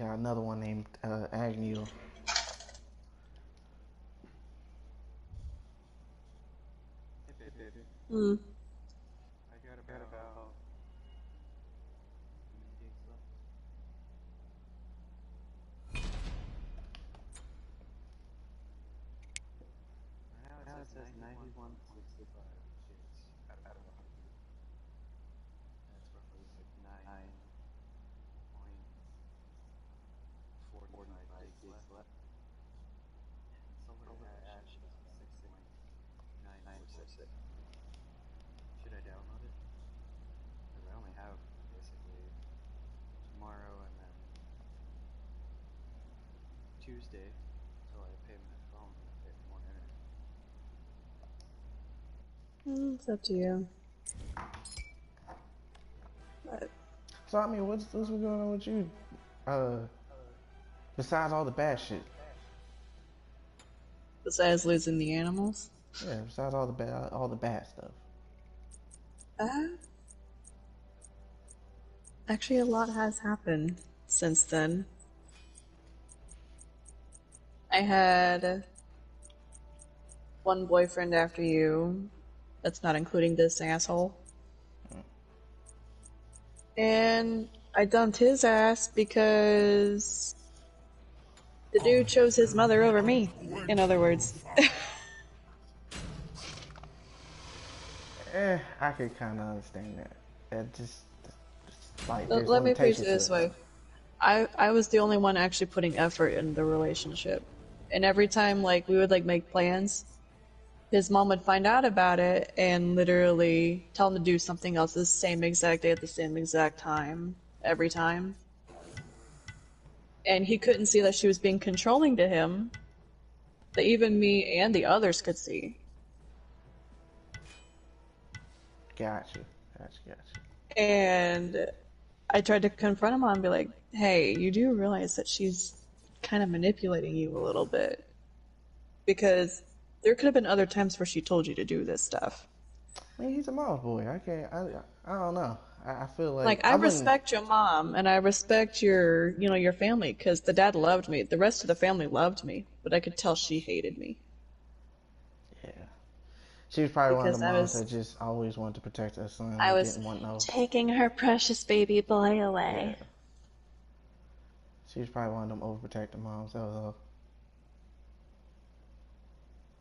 got another one named Agnew. Hmm. I got about meetings left. Now it says 91.65 gigs out of 100. That's roughly like 9.45 gigs left. And Silver Ash is 6.946. Should I download it? Because I only have basically tomorrow and then Tuesday until I pay my phone and get more internet. It's up to you. But So I mean, what's going on with you? Besides all the bad shit. besides losing the animals, Yeah, besides all the bad stuff. actually a lot has happened since then. I had one boyfriend after you. That's not including this asshole. And I dumped his ass because the dude chose his mother over me, in other words. I could kind of understand that. That just like there's Let me phrase limitations it this to it. way. I was the only one actually putting effort in the relationship. And every time like we would like make plans, his mom would find out about it and literally tell him to do something else the same exact day at the same exact time every time. And he couldn't see that she was being controlling to him, that even me and the others could see. Gotcha. And I tried to confront him on and be like, hey, you do realize that she's kind of manipulating you a little bit. Because there could have been other times where she told you to do this stuff. I mean, he's a mom's boy. I don't know. I feel Like, I respect your mom, and I respect your, your family, because the dad loved me. The rest of the family loved me, but I could tell she hated me. Yeah. She was probably one of Because the moms that just always wanted to protect her son. I was didn't want no. taking her precious baby boy away. Yeah. She was probably one of them overprotective moms. That was all.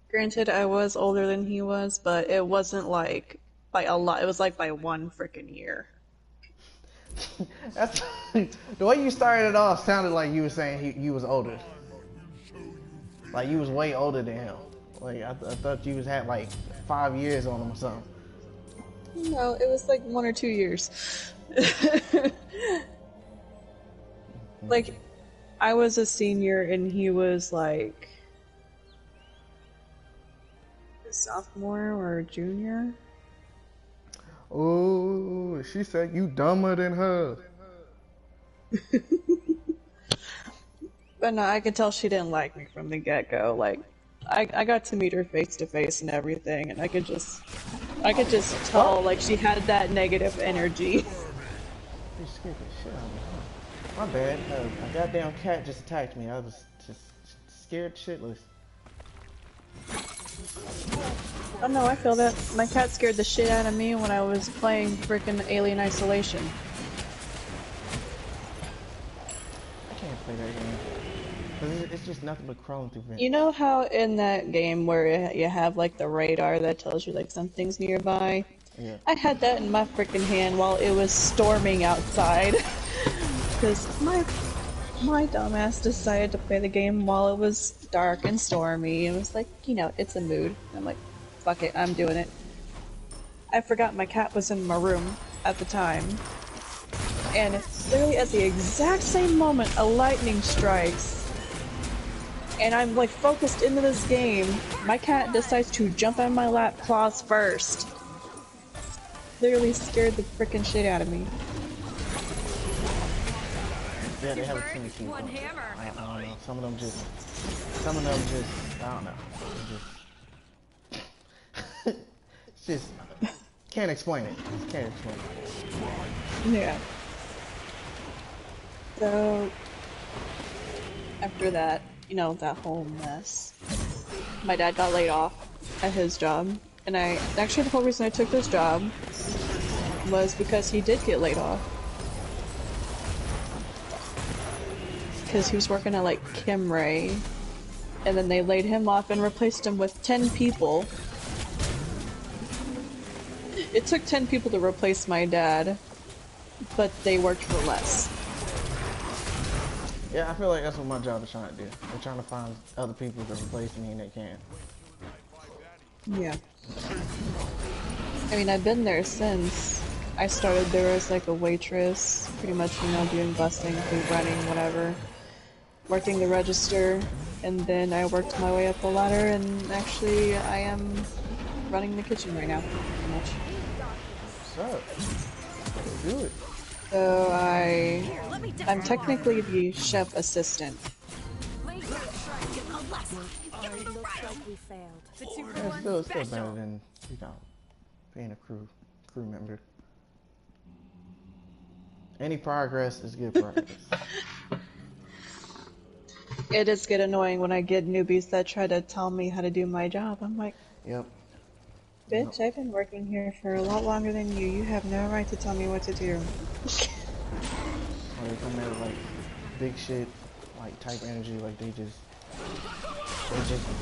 Granted, I was older than he was, but it wasn't like by a lot. It was like by 1 freaking year. That's the way you started it off sounded like you were saying you was older. Like you was way older than him. Like I thought you was had like 5 years on him or something. No, it was like 1 or 2 years. Like, I was a senior and he was like a sophomore or a junior. Oh, she said you dumber than her. But no, I could tell she didn't like me from the get-go. Like, I got to meet her face to face and everything, and I could just tell like she had that negative energy. You scared the shit out of me. Huh? My bad. A goddamn cat just attacked me. I was just scared shitless. Oh no, I feel that. My cat scared the shit out of me when I was playing frickin' Alien Isolation. I can't play that game. Cause it's just nothing but crawling through vents. You know how in that game where you have like the radar that tells you like something's nearby? Yeah. I had that in my frickin' hand while it was storming outside. Because my dumbass decided to play the game while it was dark and stormy. It was like, it's a mood. I'm like, fuck it, I'm doing it. I forgot my cat was in my room at the time. And literally at the exact same moment, a lightning strikes. And I'm like focused into this game. My cat decides to jump on my lap claws first. Literally scared the frickin' shit out of me. Yeah, they have a tendency. I don't know. Some of them just, I don't know. It's just, can't explain it. Can't explain it. Yeah. So, after that, you know, that whole mess, my dad got laid off at his job. And actually the whole reason I took this job was because he did get laid off. Because he was working at like Kim Ray, and then they laid him off and replaced him with 10 people. It took 10 people to replace my dad, but they worked for less. Yeah, I feel like that's what my job is trying to do. They're trying to find other people to replace me and they can't. Yeah. I mean, I've been there since I started there as like a waitress, pretty much, you know, doing busing, food running, whatever. Working the register, and then I worked my way up the ladder, and actually I am running the kitchen right now, pretty much. What's up? Let's do it. So I'm technically the chef assistant. Yeah, it's still better than, you know, being a crew member. Any progress is good progress. It does get annoying when I get newbies that try to tell me how to do my job. I'm like, Yep. bitch, I've been working here for a lot longer than you. You have no right to tell me what to do. Or they come in with like big shit, like type energy, like they just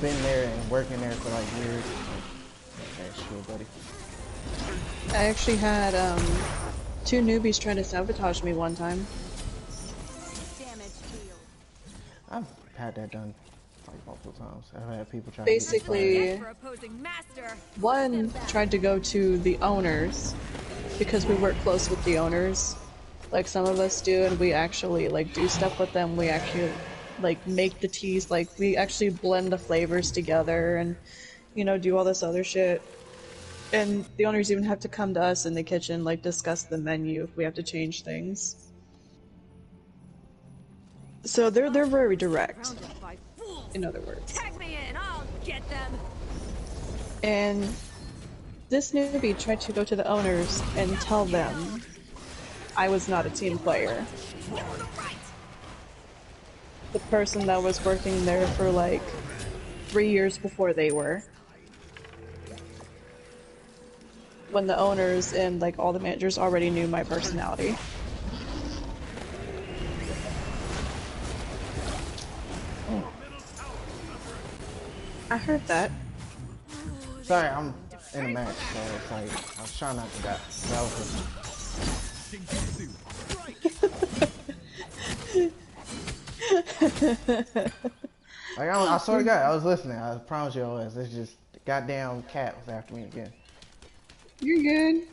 been there and working there for like years. Like, okay, sure, buddy. I actually had 2 newbies trying to sabotage me one time. I've had that done like multiple times. I've had people try Basically, to one tried to go to the owners because we work close with the owners. Like some of us do, and we actually like do stuff with them. We actually like make the teas, like we actually blend the flavors together and, you know, do all this other shit. And the owners even have to come to us in the kitchen, like discuss the menu if we have to change things. So they're very direct, in other words. Tag me in, I'll get them. And this newbie tried to go to the owners and tell them I was not a team player. The person that was working there for like 3 years before they were. When the owners and like all the managers already knew my personality. I heard that. Sorry, I'm in a match, so it's like I was trying not to die. That was like I swear to God, I was listening. I promise you I was. It's just the goddamn cat was after me again. You're good.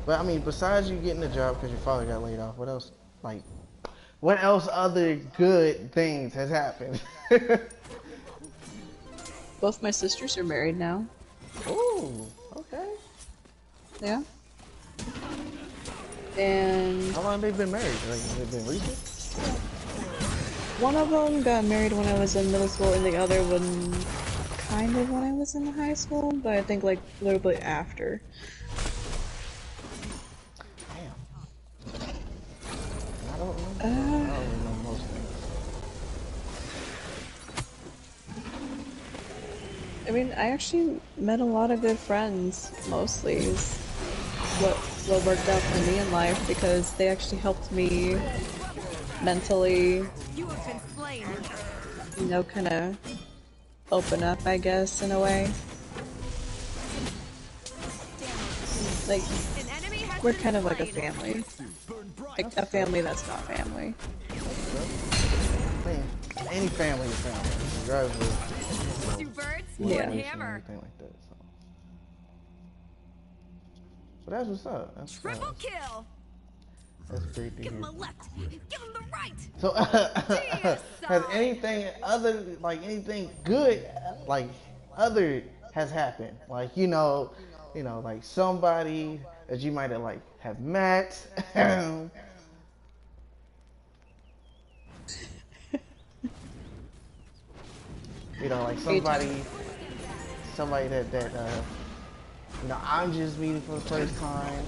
But I mean, besides you getting the job because your father got laid off, what else? Like, what else other good things has happened? Both my sisters are married now. Ooh, okay. Yeah. And How long have they been married? Like, has it been recent? one of them got married when I was in middle school, and the other one kind of when I was in high school, but I think like a little bit after. Damn. I don't know. I don't really know most things. I mean, I actually met a lot of good friends, mostly, is what worked out for me in life, because they actually helped me mentally, You have been slain. you know, kind of open up, I guess, in a way. Like, An enemy has we're been kind of like a slain. family. Like, a family that's not family. I mean, any family is family, regardless of Two birds, Yeah. one race and hammer. anything like that. So. But that's what's up. That's Triple kill. That's great to Give him hear. a left. Give him the right. So, has anything other, like anything good, like other has happened? Like like somebody that you might have like have met. Like somebody that I'm just meeting for the first time.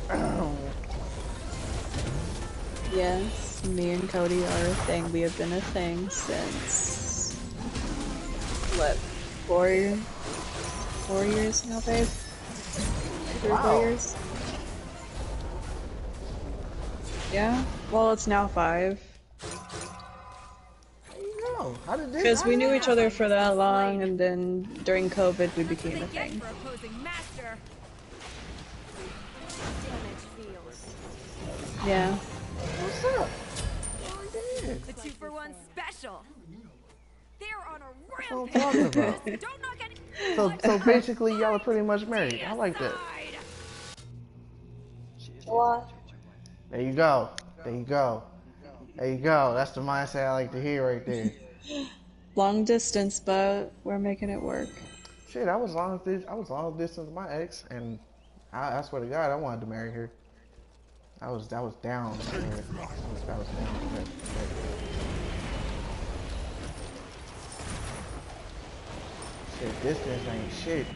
Yes, me and Cody are a thing. We have been a thing since what, 4 years now, babe? 3 or 4 Wow. years? Yeah. Well, it's now 5. There you go. How did this? Because How we did knew that each other happen? for that long, and then during COVID, we That's what became they a get thing. for opposing master. Damage feels. Yeah. What's up? Oh yeah. The 2-for-1 special. They're on a That's what I'm rampage. talking Just about. don't knock any. So basically, y'all are pretty much married. I like that. Deicide. She is getting What? married to a giant. There you go. There you go. There you go. That's the mindset I like to hear right there. Long distance, but we're making it work. Shit, I was long distance with my ex, and I swear to God, I wanted to marry her. I was down for it. I was down for that. Shit, distance ain't shit.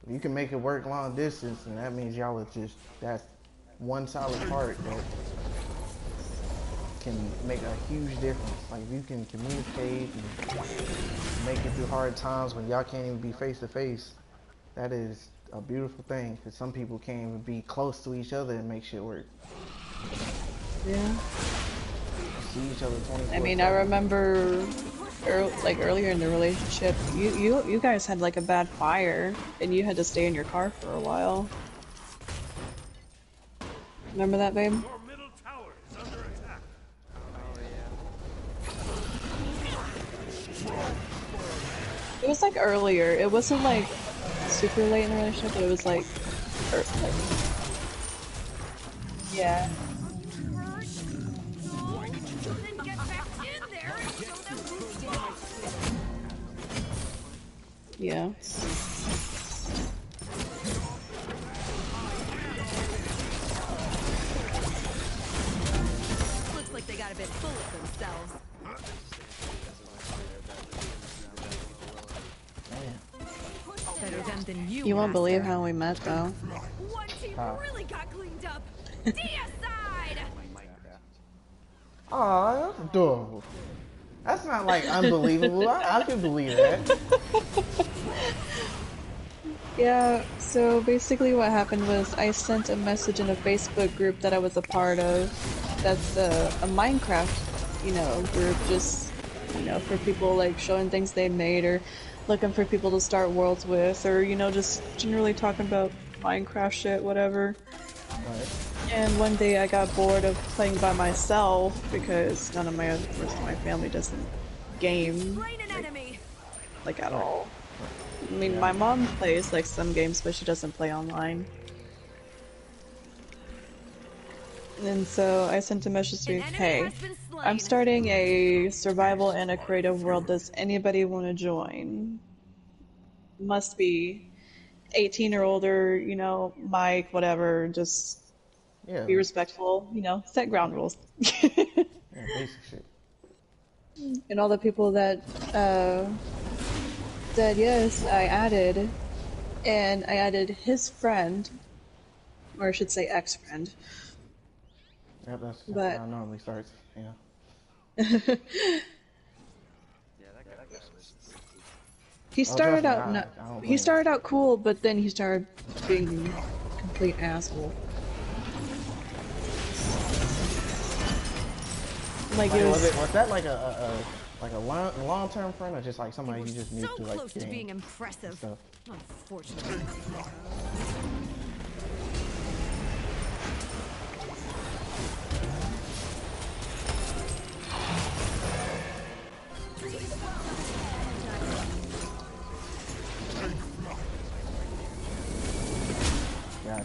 If you can make it work long distance, and that means y'all are just that's one solid part that can make a huge difference. Like if you can communicate and make it through hard times when y'all can't even be face to face, that is a beautiful thing. Because some people can't even be close to each other and make shit work. Yeah. See each other I mean, I 24/7. remember earlier in the relationship, you guys had like a bad fire, and you had to stay in your car for a while. Remember that, babe? Your middle tower is under attack. Oh yeah. It was like earlier. It wasn't like super late in the relationship, but it was like, like yeah, Then get back in there and show them who's boss. yeah. Looks like they got a bit full of themselves. Man, Better them than you, You won't believe master. how we met, though. One team how? really got cleaned up. Deicide! Aw, that's adorable. That's not like unbelievable. I can believe that. Yeah, so basically what happened was I sent a message in a Facebook group that I was a part of. That's a Minecraft, group just, for people like showing things they made or looking for people to start worlds with or, just generally talking about Minecraft shit, whatever. Right. And one day I got bored of playing by myself because none of my other rest of my family doesn't game Slain an enemy. like at Right. all. Right. I mean, Yeah. my mom plays like some games, but she doesn't play online. And so I sent a message An to enemy hey, has been I'm slain. starting a survival and a creative world. Does anybody want to join? Must be 18 or older, Mike, whatever. Just Yeah. be respectful, set ground rules. Yeah. Basic shit. And all the people that said yes, I added. And I added his friend, or I should say ex-friend. Yep. That's But how it normally starts. Yeah. Yeah, that guy was. he Oh, trust started me. out I not, I don't he blame you. started out cool, but then he started being a complete asshole. Like Like it was was, it was that like a long term friend or just like They somebody were you just so meet through like close to games being and impressive. stuff? Unfortunately. Gotcha.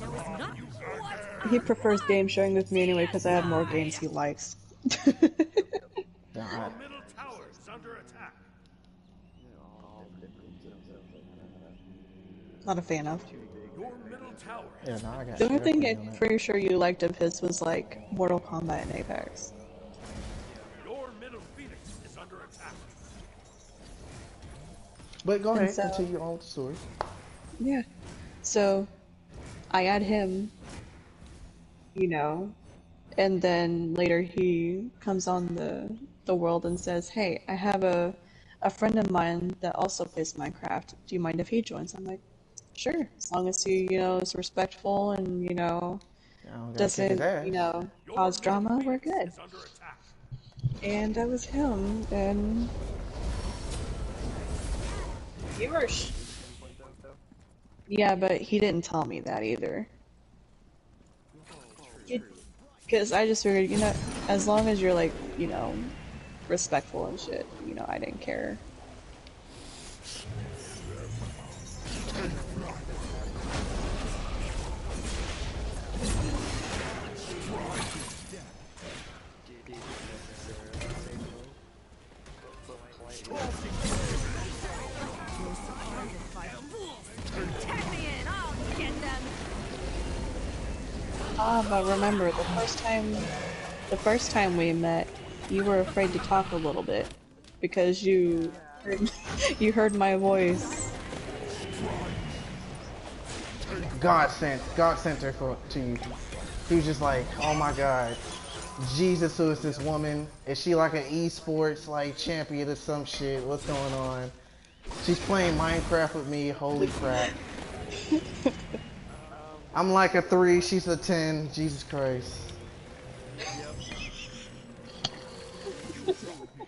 No, it's not. What? he prefers game sharing with me anyway because I have more games he likes. Yeah. Your middle tower is under attack. They're all different. Not a fan of. Too big Your for middle tower Yeah. has No, been I got The you. only I thing feel you I'm on that. pretty sure you liked of his was like Mortal Kombat and Apex. Your middle phoenix is under attack. But go And ahead, so, continue on with the story. yeah. So I add him, you know. And then later he comes on the world and says, "Hey, I have a friend of mine that also plays Minecraft. Do you mind if he joins?" I'm like, "Sure, as long as he, is respectful and, I don't gotta kick his doesn't, ass. Your cause middle drama, we're phoenix good." is under attack. And that was him, and you were, Point though. yeah, but he didn't tell me that either. Because I just figured, as long as you're like, respectful and shit, I didn't care. Do you think that's Sarah the same way? But politely. Tag me in, I'll get them. Ah, but remember, the first time we met, you were afraid to talk a little bit because you heard, you heard my voice. God sent her to you. He was just like, oh my God, Jesus, who is this woman? Is she like an esports like champion or some shit? What's going on? She's playing Minecraft with me. Holy crap! I'm like a 3. She's a 10. Jesus Christ. Yep.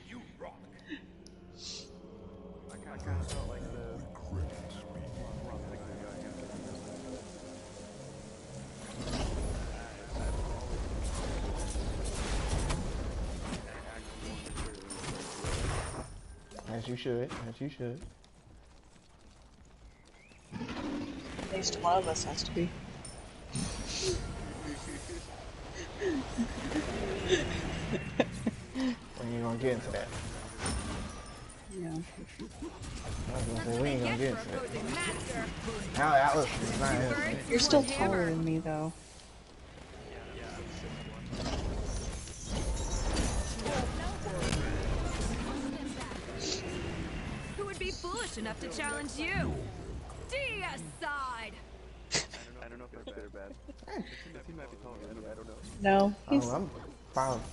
You rock. I kind of felt like the wrong thing was going on with you. I've always considered that acting more maturely towards you. As you should. As you should. At least one of us has to be. We ain't gonna get into that. Yeah. I was gonna That's say what we they ain't gonna get get for into that. opposing master. Now Alice is not Bird, innocent. You're still one taller hammer. than me, though. Yeah, I'm 6'1". Who would be foolish enough to challenge you? Deicide! I don't know if they're good or bad. The team might be taller than me. I don't know. No, Oh, I'm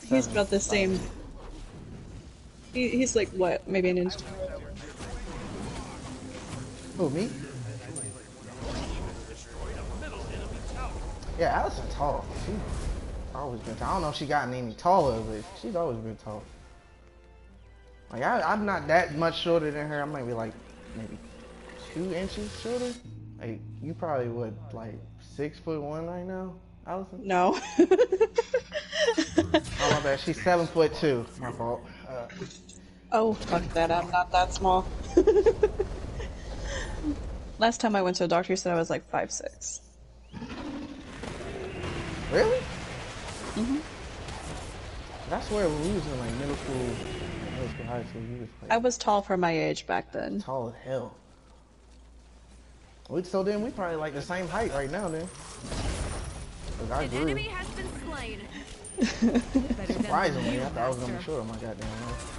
he's 5'7". about the same. He's like what? Maybe an inch I wish taller. I were your height. Who, me? I'd be like 180 Destroyed a middle enemy tower. Yeah, Allison's tall. She's always been tall. I don't know if she gotten any taller, but she's always been tall. Like I'm not that much shorter than her. I might be like maybe 2 inches shorter. Like you probably would like 6'1" right now, Allison. No. Oh my bad. She's 7'2". My fault. Oh, fuck that. I'm not that small. Last time I went to a doctor, he said I was like 5'6". Really? Hmm. That's where we was in like middle school, high school. You was I like was tall for my age back then. tall as hell. So then we probably like the same height right now then. 'Cause I An grew. enemy has been slain. Better than Surprisingly, you, I thought I was gonna be master. short on my goddamn life.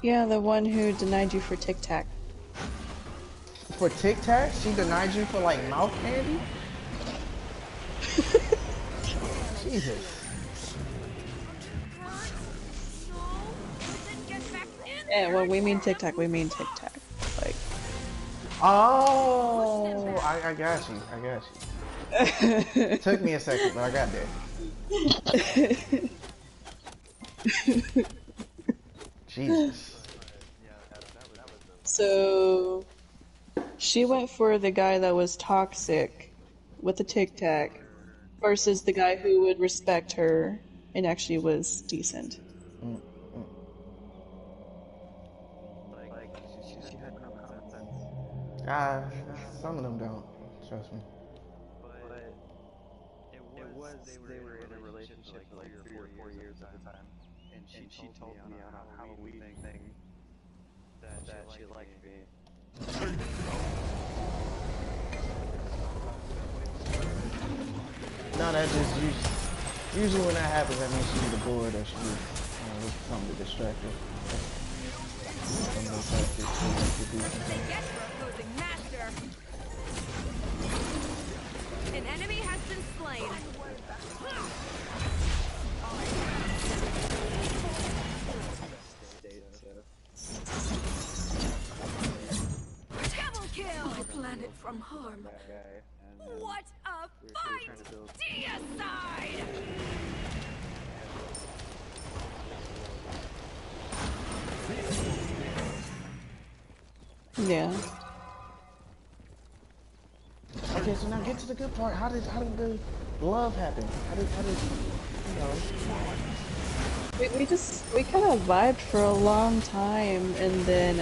Yeah, the one who denied you for Tic Tac. For Tic Tac, she denied you for like mouth candy? Jesus. No, then get back in And there when we mean Tic Tac, we mean Tic Tac. Like, Oh, I got you. I got you. Took me a second, but I got there. Jesus. Yeah, that was the so she went for the guy that was toxic with the Tic Tac versus the guy who would respect her and actually was decent. Mm, mm. like she had common sense, Ah, some of them don't. Trust me. but it was they were in a relationship for like 3 or 4 years at the time, and she told me on a Halloween thing that she liked me. no, that just usually when that happens, that means she's either bored or she's looking for something to distract her. Some of those tactics they like to do They sometimes. get your opposing master. An enemy has been slain. Double kill! My planet from harm. That guy, and What a we were fight! trying to build. Deicide! Yeah. Okay, so now get to the good part. How did the love happen? How did you know? We kind of vibed for a long time, and then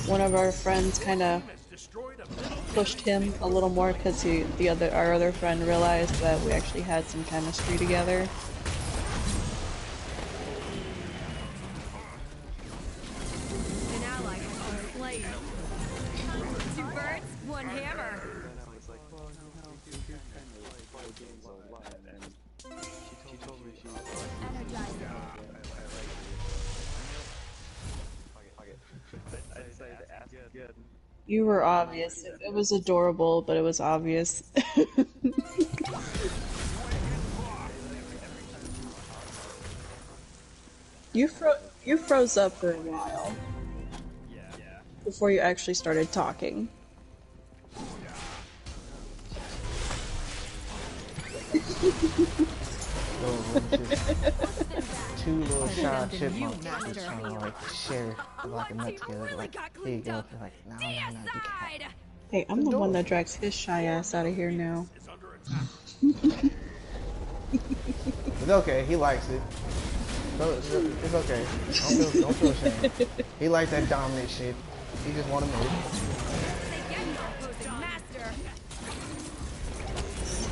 one of our friends kind of Team has destroyed a middle pushed him a little more because our other friend realized that we actually had some chemistry together. An ally has been slain. Two birds, one hammer. Then I was like, well, you do kind of play games a lot, and she told me she was like, I decided to ask again. You were obvious. It was adorable, but it was obvious. You froze up for a while before you actually started talking. Two little shy chipmunks just trying to like share like a nut together. Really Like, got here you cleaned go. up. They're like, no, you can't. Deicide! Hey, I'm the one that drags his shy ass out of here now. is under attack. It's okay. He likes it. So it's okay. Don't feel ashamed. He likes that dominant shit. He just want to move. They get your opposing master.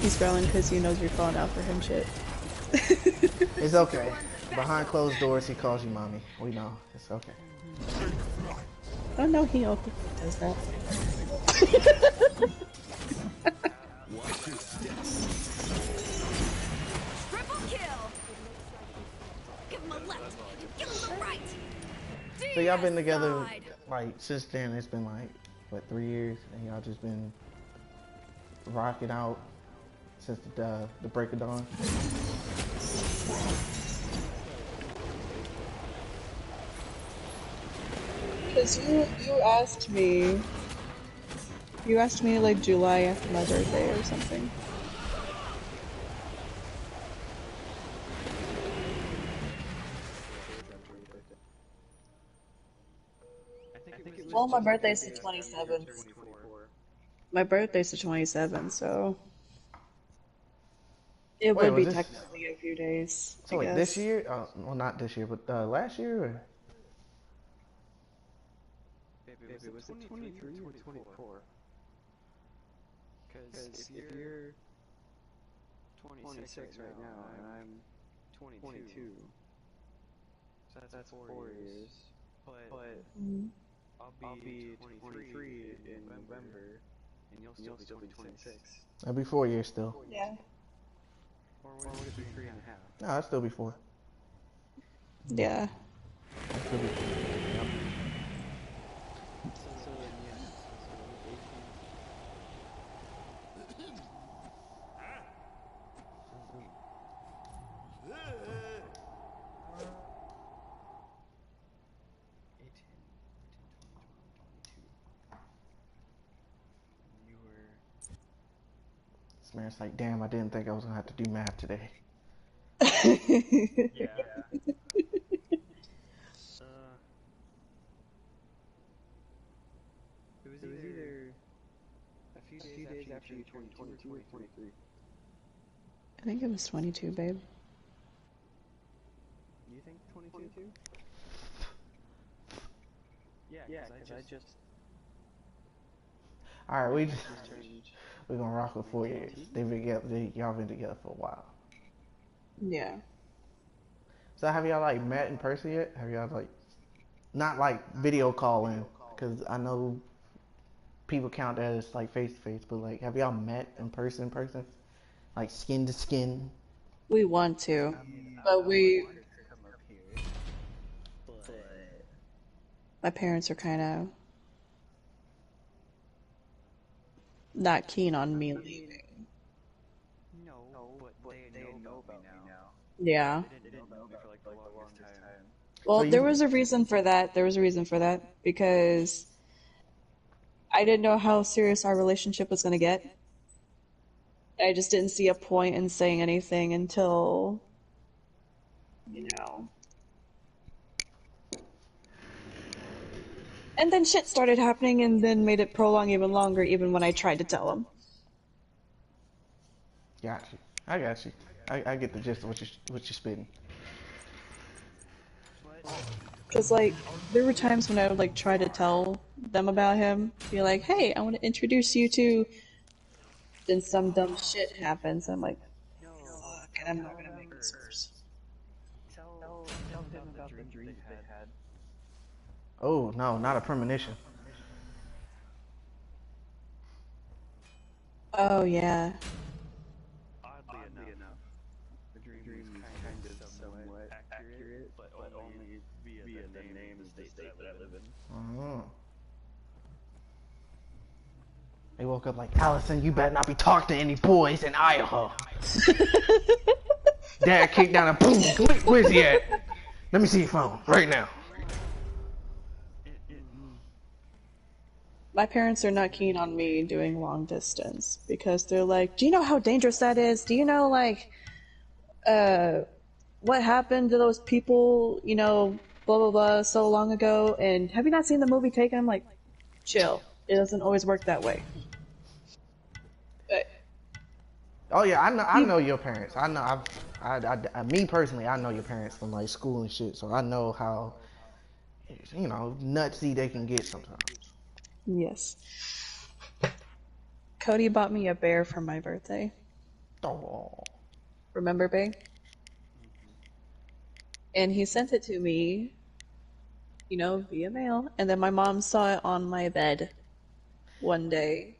He's growling because he knows you're calling out for him shit. It's okay. Behind closed doors, he calls you mommy. We know. It's okay. Oh no, he openly does that. Triple kill! Give him a left, give him the right! So y'all been together Deicide! like since then. It's been like what 3 years, and y'all just been rocking out since the break of dawn. Because you asked me like July after my birthday or something. I think it was Well, my just birthday's the because 27th. 24. My birthday's the 27th, so it Wait, would was be this technically a few days. so I like this guess. year? Well, not this year, but last year. Or? Baby, was it 23 or 24? Because if you're 26 right now, and I'm 22, so that's 4 years. But Mhm. I'll be 23 in November, and you'll still be 26. That'd be 4 years still. Yeah. Or would it be 3.5? No, that'd still be 4. Yeah. That'd still be 4. Yep. So then, yeah. So 18. You were. This man's like, damn, I didn't think I was gonna have to do math today. Yeah. It was either a few days after you turned 22 or 23. I think it was 22, babe. You think 22? Yeah, because I just All right, turned. we're gonna rock with 4 years. Y'all been together for a while. Yeah. So have y'all like met in person yet? Have y'all like not like video calling? Because I know people count that as like face to face, but like have y'all met in person? like skin to skin? We want to, I mean, but I wanted to come up here, but my parents are kind of not keen on me leaving. but they know about me now. Yeah. They didn't know about me for like the longest time. Well, So there you, was a reason for that. There was a reason for that because I didn't know how serious our relationship was going to get. I just didn't see a point in saying anything until, you know. And then shit started happening and then made it prolong even longer, even when I tried to tell him. got you. I got you. I get the gist of what you're spitting. Because, like, there were times when I would, like, try to tell them about him, be like, hey, I want to introduce you to. Then some dumb shit happens. I'm like, fuck, and I'm not gonna make this worse. Tell him about the dreams they had. Oh no, not a premonition. Oh, yeah. Oddly enough, the dream is kind of somewhat accurate, but only via the name of the state that I live in. Oh. They woke up like, Allison, you better not be talking to any boys in Idaho. Dad kicked down a boom. Where's he at? Let me see your phone right now. My parents are not keen on me doing long distance because they're like, do you know how dangerous that is? Do you know, like, what happened to those people, you know, blah, blah, blah, so long ago? And have you not seen the movie Taken? I'm like, chill. It doesn't always work that way. But Oh yeah, I know your parents. I know me personally, I know your parents from like school and shit. So I know how, nutsy they can get sometimes. yes. Cody bought me a bear for my birthday. Oh, Remember, babe? And he sent it to me, you know, via mail. And then my mom saw it on my bed one day.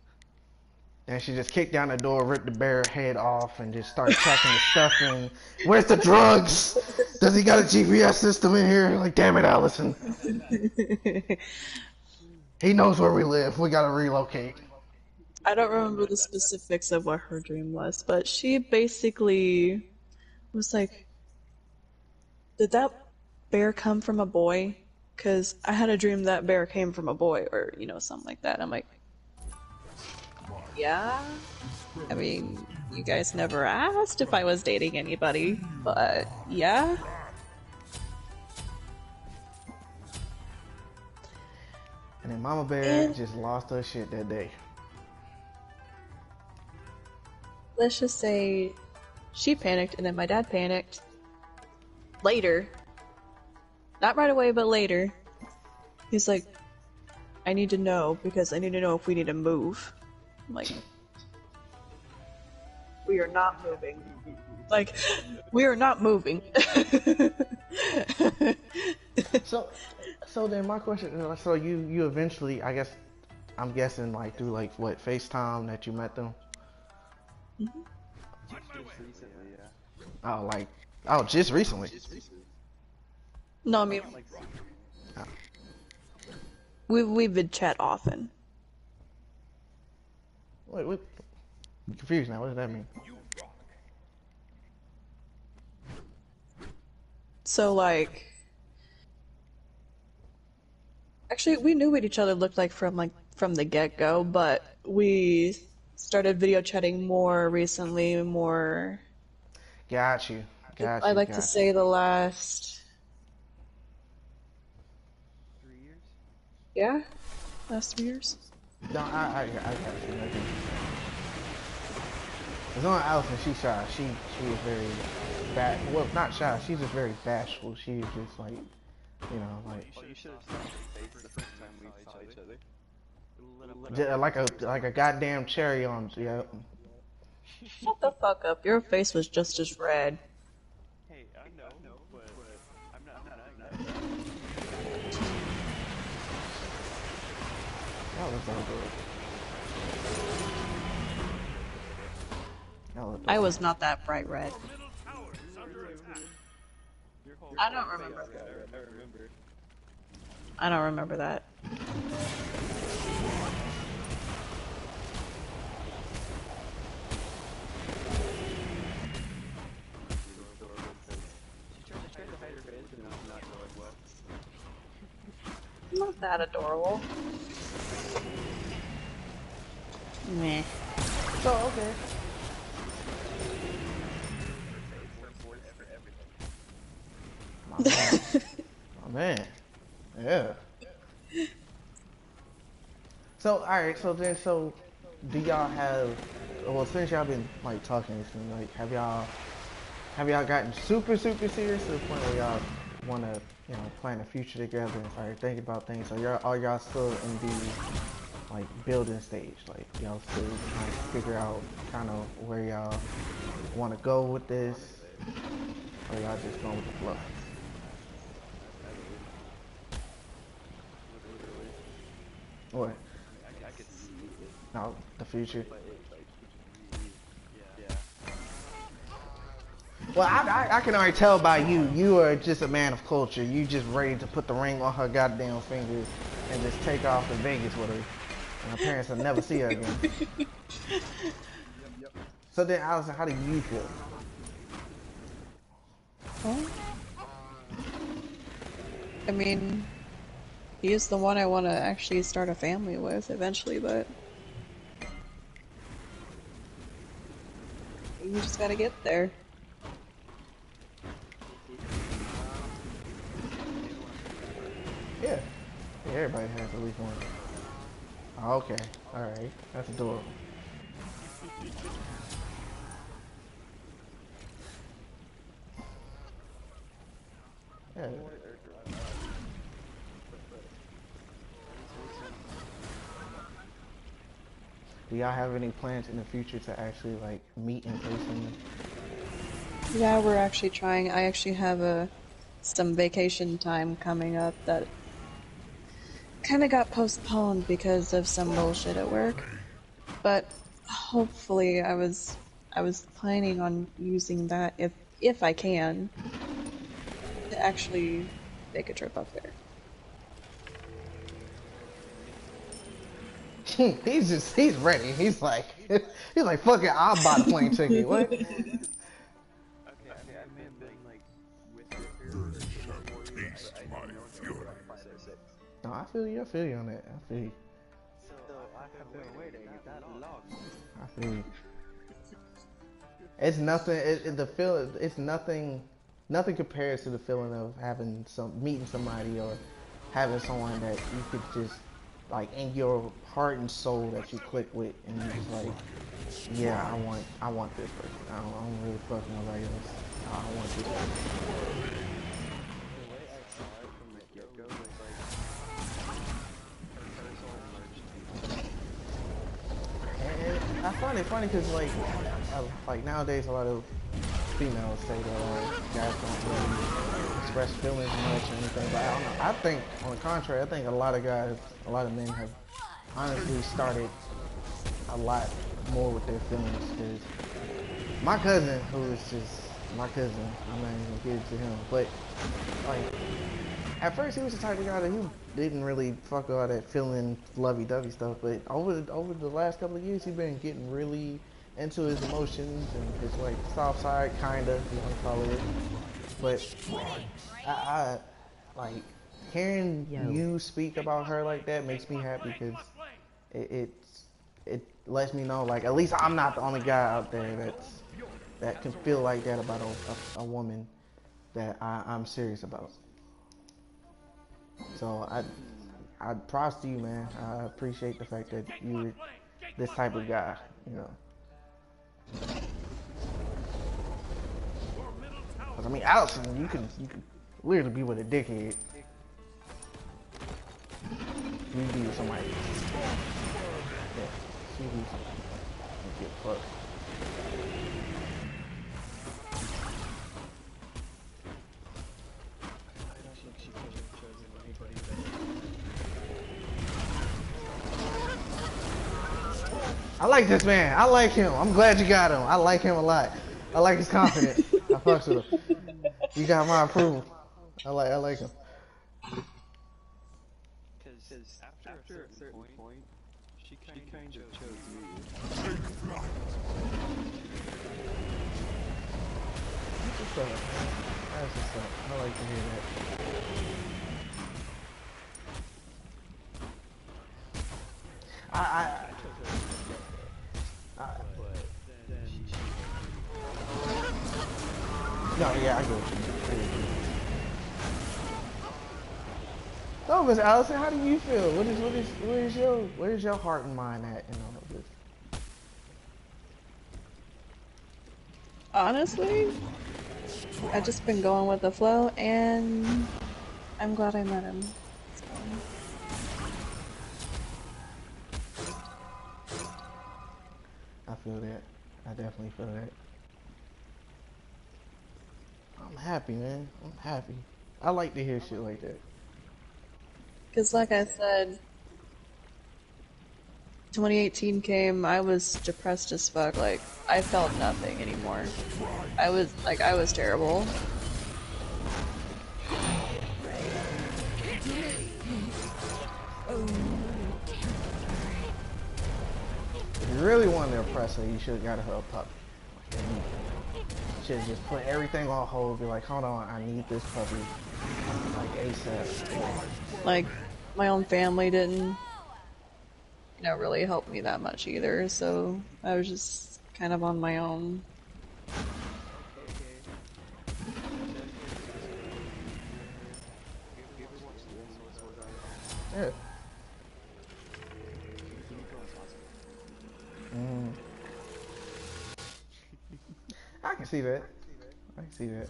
and she just kicked down the door, ripped the bear head off, and just started checking the stuff in. Where's the drugs? Does he got a GPS system in here? Like, damn it, Allison. He knows where we live. We gotta relocate. I don't remember the specifics of what her dream was, but she basically was like, did that bear come from a boy? Because I had a dream that bear came from a boy, or, you know, something like that. I'm like, yeah? I mean, you guys never asked if I was dating anybody, but yeah? And then Mama Bear And just lost her shit that day. let's just say she panicked, and then my dad panicked. Later. Not right away, but later. He's like, I need to know, because I need to know if we need to move. I'm like, we are not moving. Like, we are not moving. So then my question is, so you eventually, I guess, I'm guessing like through like what, FaceTime that you met them? Just recently, yeah. Just recently. No, I mean, Oh. we've been chat often. Wait, I'm confused now. What does that mean? So, like, actually, we knew what each other looked like from the get-go, but we started video chatting more recently, more. Got you. I like to say the last, 3 years? yeah, last 3 years. No, I got you. As long as Allison, she's shy. She was very well, not shy. She's just very bashful. She's just like, like You should have seen my face the first time we saw each other. like a goddamn cherry on. Yeah. Shut the fuck up. Your face was just as red. Hey, I know, but I'm not denying that. That was so good. hella I adorable. was not that bright red. Your middle tower is under attack. I don't remember. I don't remember that. Not that adorable. Meh. So okay. My man. My man. Yeah. So alright, so do y'all have well since y'all been like talking this thing, like have y'all gotten super serious to the point where y'all wanna, you know, plan a future together and start thinking about things? So are y'all still in the like building stage? Like y'all still trying to figure out kinda where y'all wanna go with this? Or y'all just going with the flow? What? I could see it, No, the future. but it like yeah. Well, I can already tell by you. You are just a man of culture. You just ready to put the ring on her goddamn finger and just take off to Vegas with her. And her parents will never see her again. So then, Allison, how do you feel? Well, I mean, he's the one I want to actually start a family with eventually, but you just gotta get there. Yeah. Yeah, everybody has at least one. Oh, okay. All right. That's adorable. Yeah. Do y'all have any plans in the future to actually like meet in person? Yeah, we're actually trying. I actually have some vacation time coming up that kind of got postponed because of some bullshit at work. But hopefully, I was planning on using that if I can to actually make a trip up there. He's ready. He's like fuck it. I'll buy the plane ticket. What? Okay, I may have been like with her for Then shall 4 years, but taste I my didn't know until fury. like 5 or 6. No, I feel you. I feel you on that. I feel you. So I have been waiting that long. I feel you. It's nothing. The feel. It's nothing. Nothing compares to the feeling of having meeting somebody or having someone that you could just like in your heart and soul that you click with, and you just like, yeah, I want this person. I don't really fuck with nobody else. I want this person. The way I saw it from the get-go was like her soul merged into And I find it funny because like nowadays a lot of females say that guys don't really express feelings much or anything, but I don't know. I think on the contrary, I think a lot of men have honestly started a lot more with their feelings. Because my cousin, who is just my cousin, I'm not even gonna give it to him, but like at first he was the type of guy that he didn't really fuck all that feeling lovey-dovey stuff, but over the last couple of years he's been getting really into his emotions and his like soft side kinda, if you wanna call it. But I like hearing you speak about her like that makes me happy because it, it it lets me know like at least I'm not the only guy out there that can feel like that about a woman that I'm serious about. So I props to you, man. I appreciate the fact that you're this type of guy. You know, because I mean, Allison, you can literally be with a dickhead. You be with somebody. Yeah, she be somebody. Don't give a fuck. I don't think she could have chosen anybody better. I like this man. I like him. I'm glad you got him. I like him a lot. I like his confidence. I fucks with him. You got my approval. I like him. Because after a certain point, she kind of chose me. That's what's up, man. That's what's up. I like to hear that. I, I chose her, I but then she. no, yeah, I get what you mean. So, Miss Allison, how do you feel? Where's your heart and mind at in all of this? Honestly, I've just been going with the flow, and I'm glad I met him. So. I feel that. I definitely feel that. I'm happy, man. I'm happy. I like to hear shit like that. Because like I said, 2018 came, I was depressed as fuck, like, I felt nothing anymore. I was terrible. If you really wanted to impress her, you should have got her a puppy. You should have just put everything on hold, be like, hold on, I need this puppy, like ASAP. Like, my own family didn't, really help me that much either, so I was just kind of on my own. Yeah. Mm. I can see that. I can see that.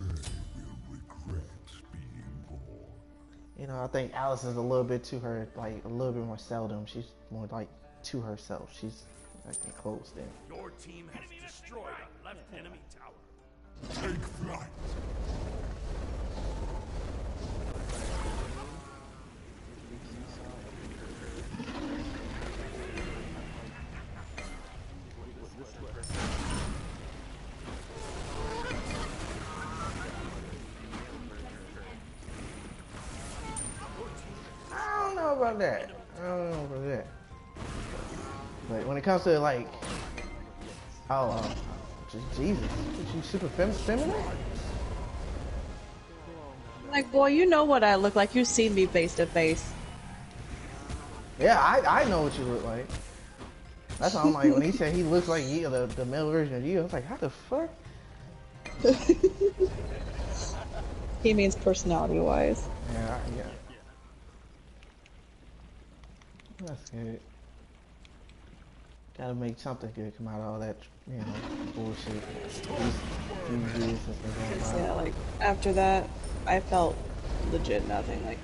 You know, I think Alice is a little bit to her, like a little bit more seldom. She's more like to herself. She's like closed in. Your team has destroyed a left enemy tower. Take flight. I don't know about that. I don't know about that. But when it comes to like, Jesus, is she super feminine? Like, boy, you know what I look like. You've seen me face to face. Yeah, I know what you look like. That's why I'm like, when he said he looks like you, the male version of you, I was like, how the fuck? He means personality-wise. Yeah, yeah. That's good. Gotta make something good come out of all that, bullshit. These years since been going by. Yeah, like, after that, I felt legit nothing. Like,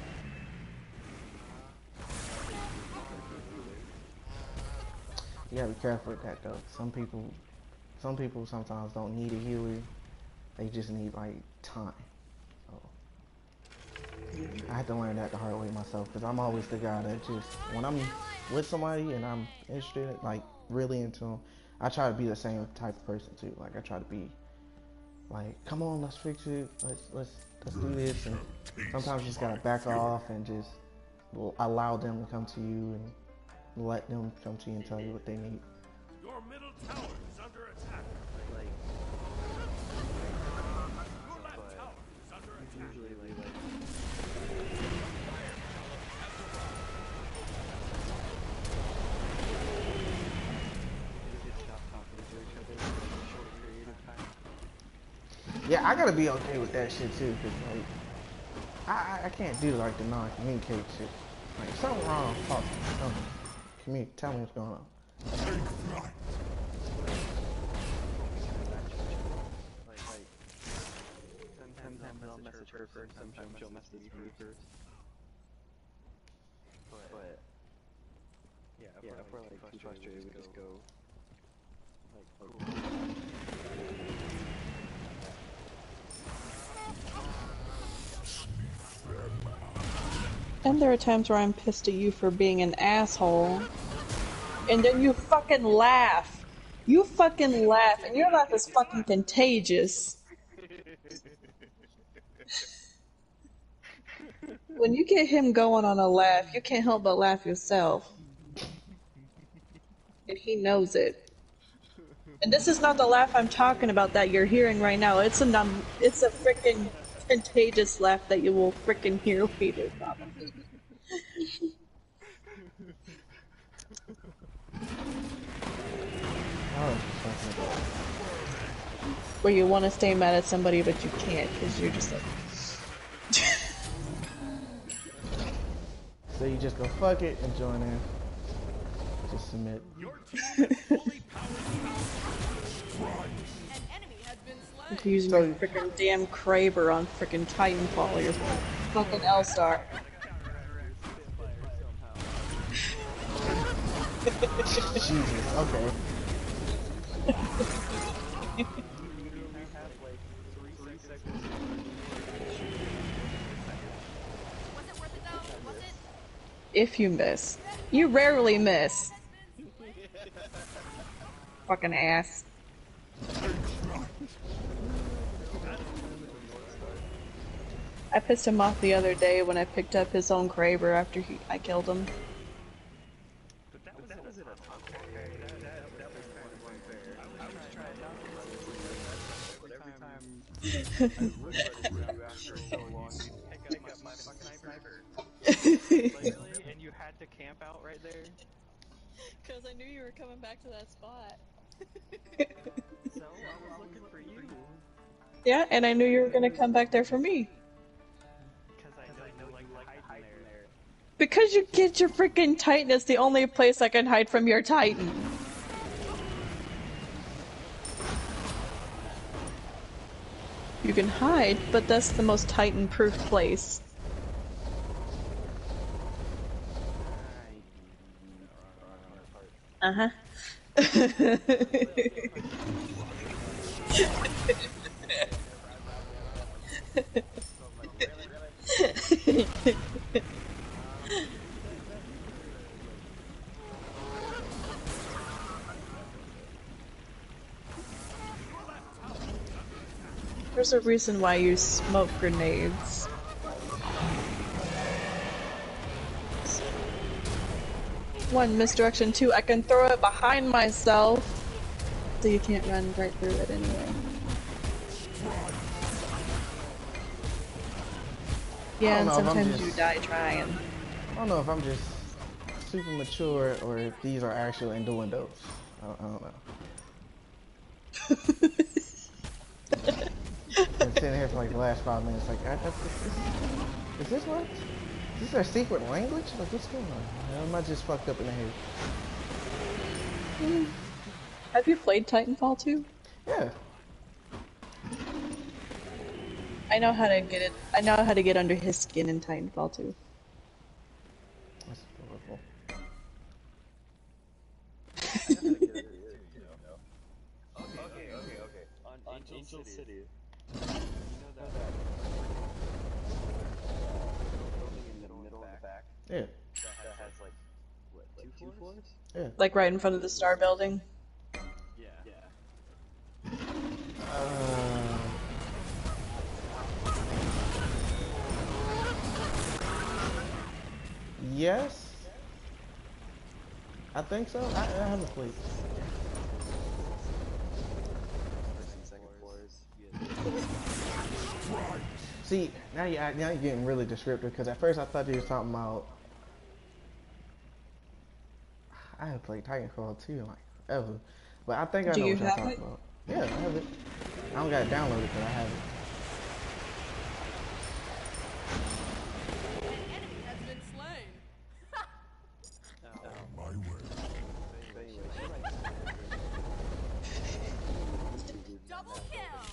You gotta be careful with that though. Some people sometimes don't need a healer. They just need like time. So I had to learn that the hard way myself because I'm always the guy that just when I'm with somebody and I'm interested, like really into them, I try to be the same type of person too. Like I try to be like, come on, let's fix it. Let's do this. And sometimes you just gotta back off and just allow them to come to you and let them come to you and tell you what they need. Your middle tower is under attack. Like, Your left tower is under attack. usually like they stop talking to each other for a short period of time. Yeah, I gotta be okay with that shit too, cause like I can't do like the non-communicate shit. Like if something wrong, talk to me. Tell me what's going on. Like sometimes I'll message her first, sometimes she'll message me first. But yeah, if we're like too frustrated, we just go like, cool. and there are times where I'm pissed at you for being an asshole. And then you fucking laugh. You fucking laugh, and your laugh is fucking contagious. When you get him going on a laugh, you can't help but laugh yourself. And he knows it. And this is not the laugh I'm talking about that you're hearing right now. It's a freaking contagious laugh that you will freaking hear later, probably. Oh, fucking. Where you want to stay mad at somebody, but you can't because you're just like. So you just go fuck it and join in. Just submit. Your team is fully powered. An enemy has been slain. Using So- your freaking damn Kraber on freaking Titanfall or your fucking L-Star. Jesus, okay. Was it worth it though? Was it? If you miss. You rarely miss. Fucking ass. I pissed him off the other day when I picked up his own Kraber after I killed him. But that was in a top okay. That was kind of unfair. I was trying not to run it, but every time I would run into you after so long, you'd pick up my fucking sniper. Literally, and you had to camp out right there. Because I knew you were coming back to that spot. So I was looking for you. Yeah, and I knew you were gonna come back there for me. Because I know you like hiding there. Because you get your freaking Titan is the only place I can hide from your Titan. You can hide, but that's the most Titan-proof place. Uh-huh. There's a reason why you smoke grenades. One, misdirection. Two, I can throw it behind myself, so you can't run right through it anyway. Yeah, and know if I'm sometimes just- you die trying. I don't know if I'm just super mature or if these are actual innuendos. I don't know. Been sitting here for like the last 5 minutes, like, is this what? Is this our secret language? Like, what's going on? Am I just fucked up in the head? Have you played Titanfall 2? Yeah. I know how to get it. I know how to get under his skin in Titanfall 2. That's adorable. Okay. On Angel City. You know that building in the middle of the back Yeah. that has like what, two floors? Yeah. Like right in front of the Star Building. Yeah. Yes. I think so. I haven't played. First and second floors. See, now you're getting really descriptive because at first I thought you were talking about. I haven't played Titanfall 2 in like ever, but I think I Do know you what you're have talking it? about. Yeah, I have it. I don't got it downloaded, but I have it. An enemy has been slain. My way. Double kill.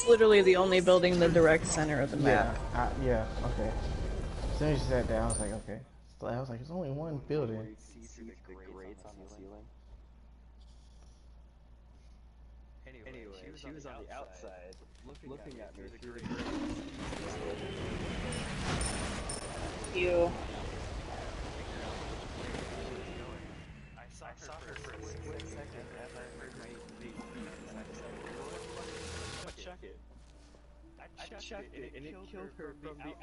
It's literally the only building in the direct center of the map. Yeah, okay. As soon as you said that, I was like, okay. So I was like, it's only one building. See through the grates on the ceiling. Anyway, she was on the outside, looking at me through the grates. You. I saw her for a split second as I heard my feet, and I decided, I'd chuck it. I chucked it, and it killed her from the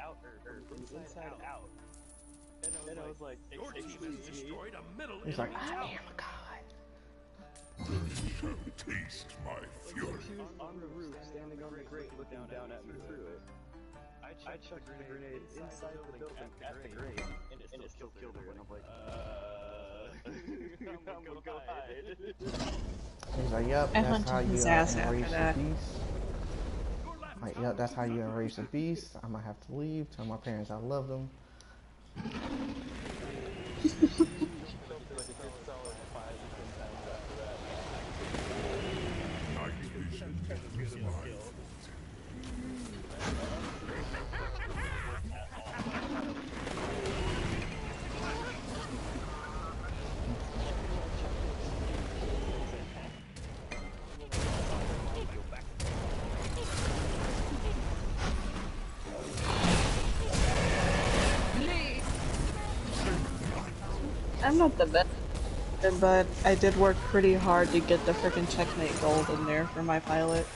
inside out. And I was like, Your team has destroyed a middle He's like, enemy I tower. am a god. Taste my fury. she was on the roof, standing on the grate, looking down at me through it. I chucked the grenade inside the building at the grate, and it still killed her. And I'm like, I'm gonna go hide. He's like, yep, I that's hunted how you his ass after enrage the that. beast. Like, yep, that's how you enrage the beast. I might have to leave. Tell my parents I love them. I'm not the best, but I did work pretty hard to get the frickin' checkmate gold in there for my pilot.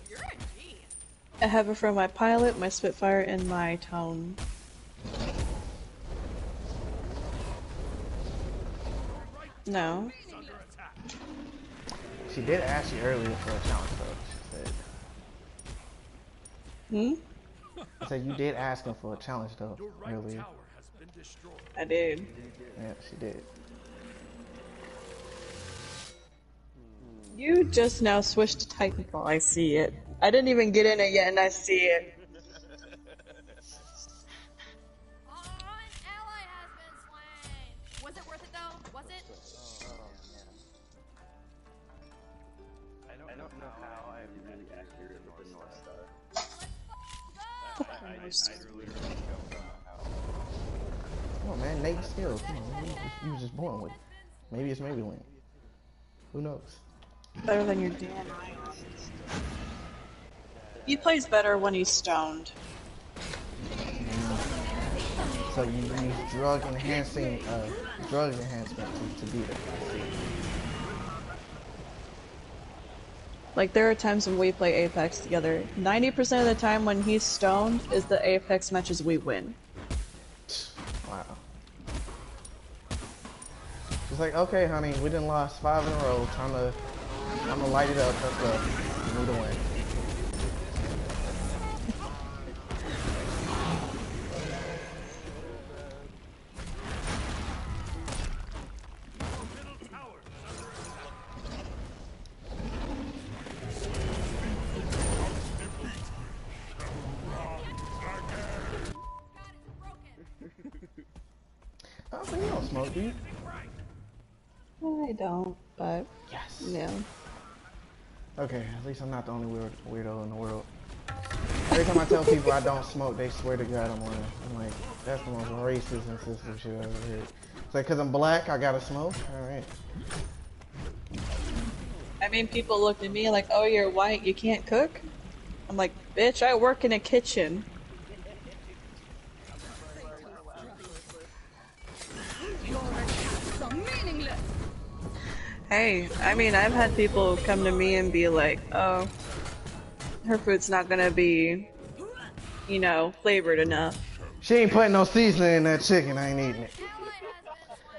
You're a G. I have it for my pilot, my Spitfire, and my Tone. No. She did ask you earlier for a challenge, though. She said. Hmm? I said you did ask him for a challenge, though, Your right earlier. tower has been destroyed. I did. Yeah, she did. You just now switched to Titanfall, I see it. I didn't even get in it yet and I see it. Oh, an ally has been slain. Was it worth it though? Was it? I don't know how I'm really accurate with the North Star. Go! I really don't know how. Come on, man, Nate skills. Come on, man. You was just born with it. Maybe it's Maybelline. Who knows? Better than your dad. He plays better when he's stoned. So you use drug enhancement to beat it. Like, there are times when we play Apex together. 90% of the time when he's stoned is the Apex matches we win. Wow. It's like, okay, honey, we done lost 5 in a row. Time to light it up. Let's go. We need to win. Oh, so you don't smoke, do you? I don't, but Yes. yeah. Okay, at least I'm not the only weirdo in the world. Every time I tell people I don't smoke, they swear to God I'm lying. I'm like, that's the most racist and sensitive shit I've ever heard. It's like, 'cause I'm black, I gotta smoke? Alright. I mean, people look at me like, oh, you're white, you can't cook? I'm like, bitch, I work in a kitchen. Hey, I mean, I've had people come to me and be like, oh, her food's not gonna be, you know, flavored enough. She ain't putting no seasoning in that chicken, I ain't eating it.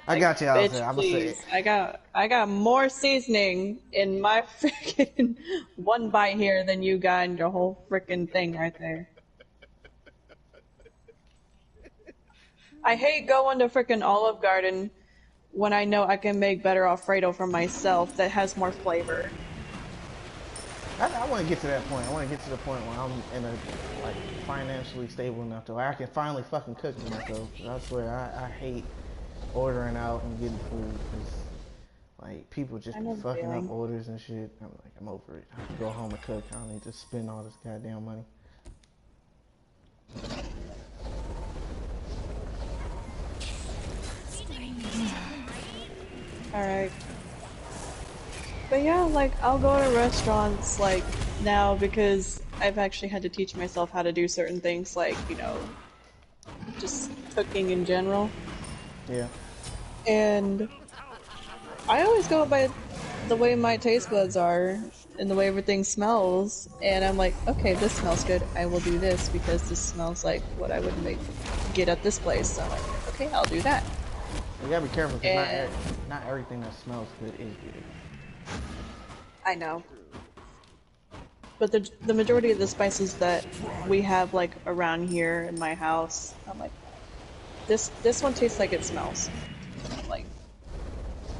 I got you out Bitch, there, I'ma say please. it. I got more seasoning in my freaking one bite here than you got in your whole freaking thing right there. I hate going to freaking Olive Garden when I know I can make better Alfredo for myself that has more flavor. I want to get to that point. I want to get to the point where I'm in a, like, financially stable enough to where I can finally fucking cook for myself. I swear, I hate ordering out and getting food. 'Cause, Like people just I be know the fucking up feeling. orders and shit. I'm like, I'm over it. I have to go home and cook. I don't need to spend all this goddamn money. Alright. But yeah, like, I'll go to restaurants, like, now because I've actually had to teach myself how to do certain things, like, you know, just cooking in general. Yeah. And I always go by the way my taste buds are and the way everything smells. And I'm like, okay, this smells good. I will do this because this smells like what I would get at this place. So I'm like, okay, I'll do that. You gotta be careful because And not everything that smells good is good. I know. But the majority of the spices that we have like around here in my house, I'm like, this one tastes like it smells. Like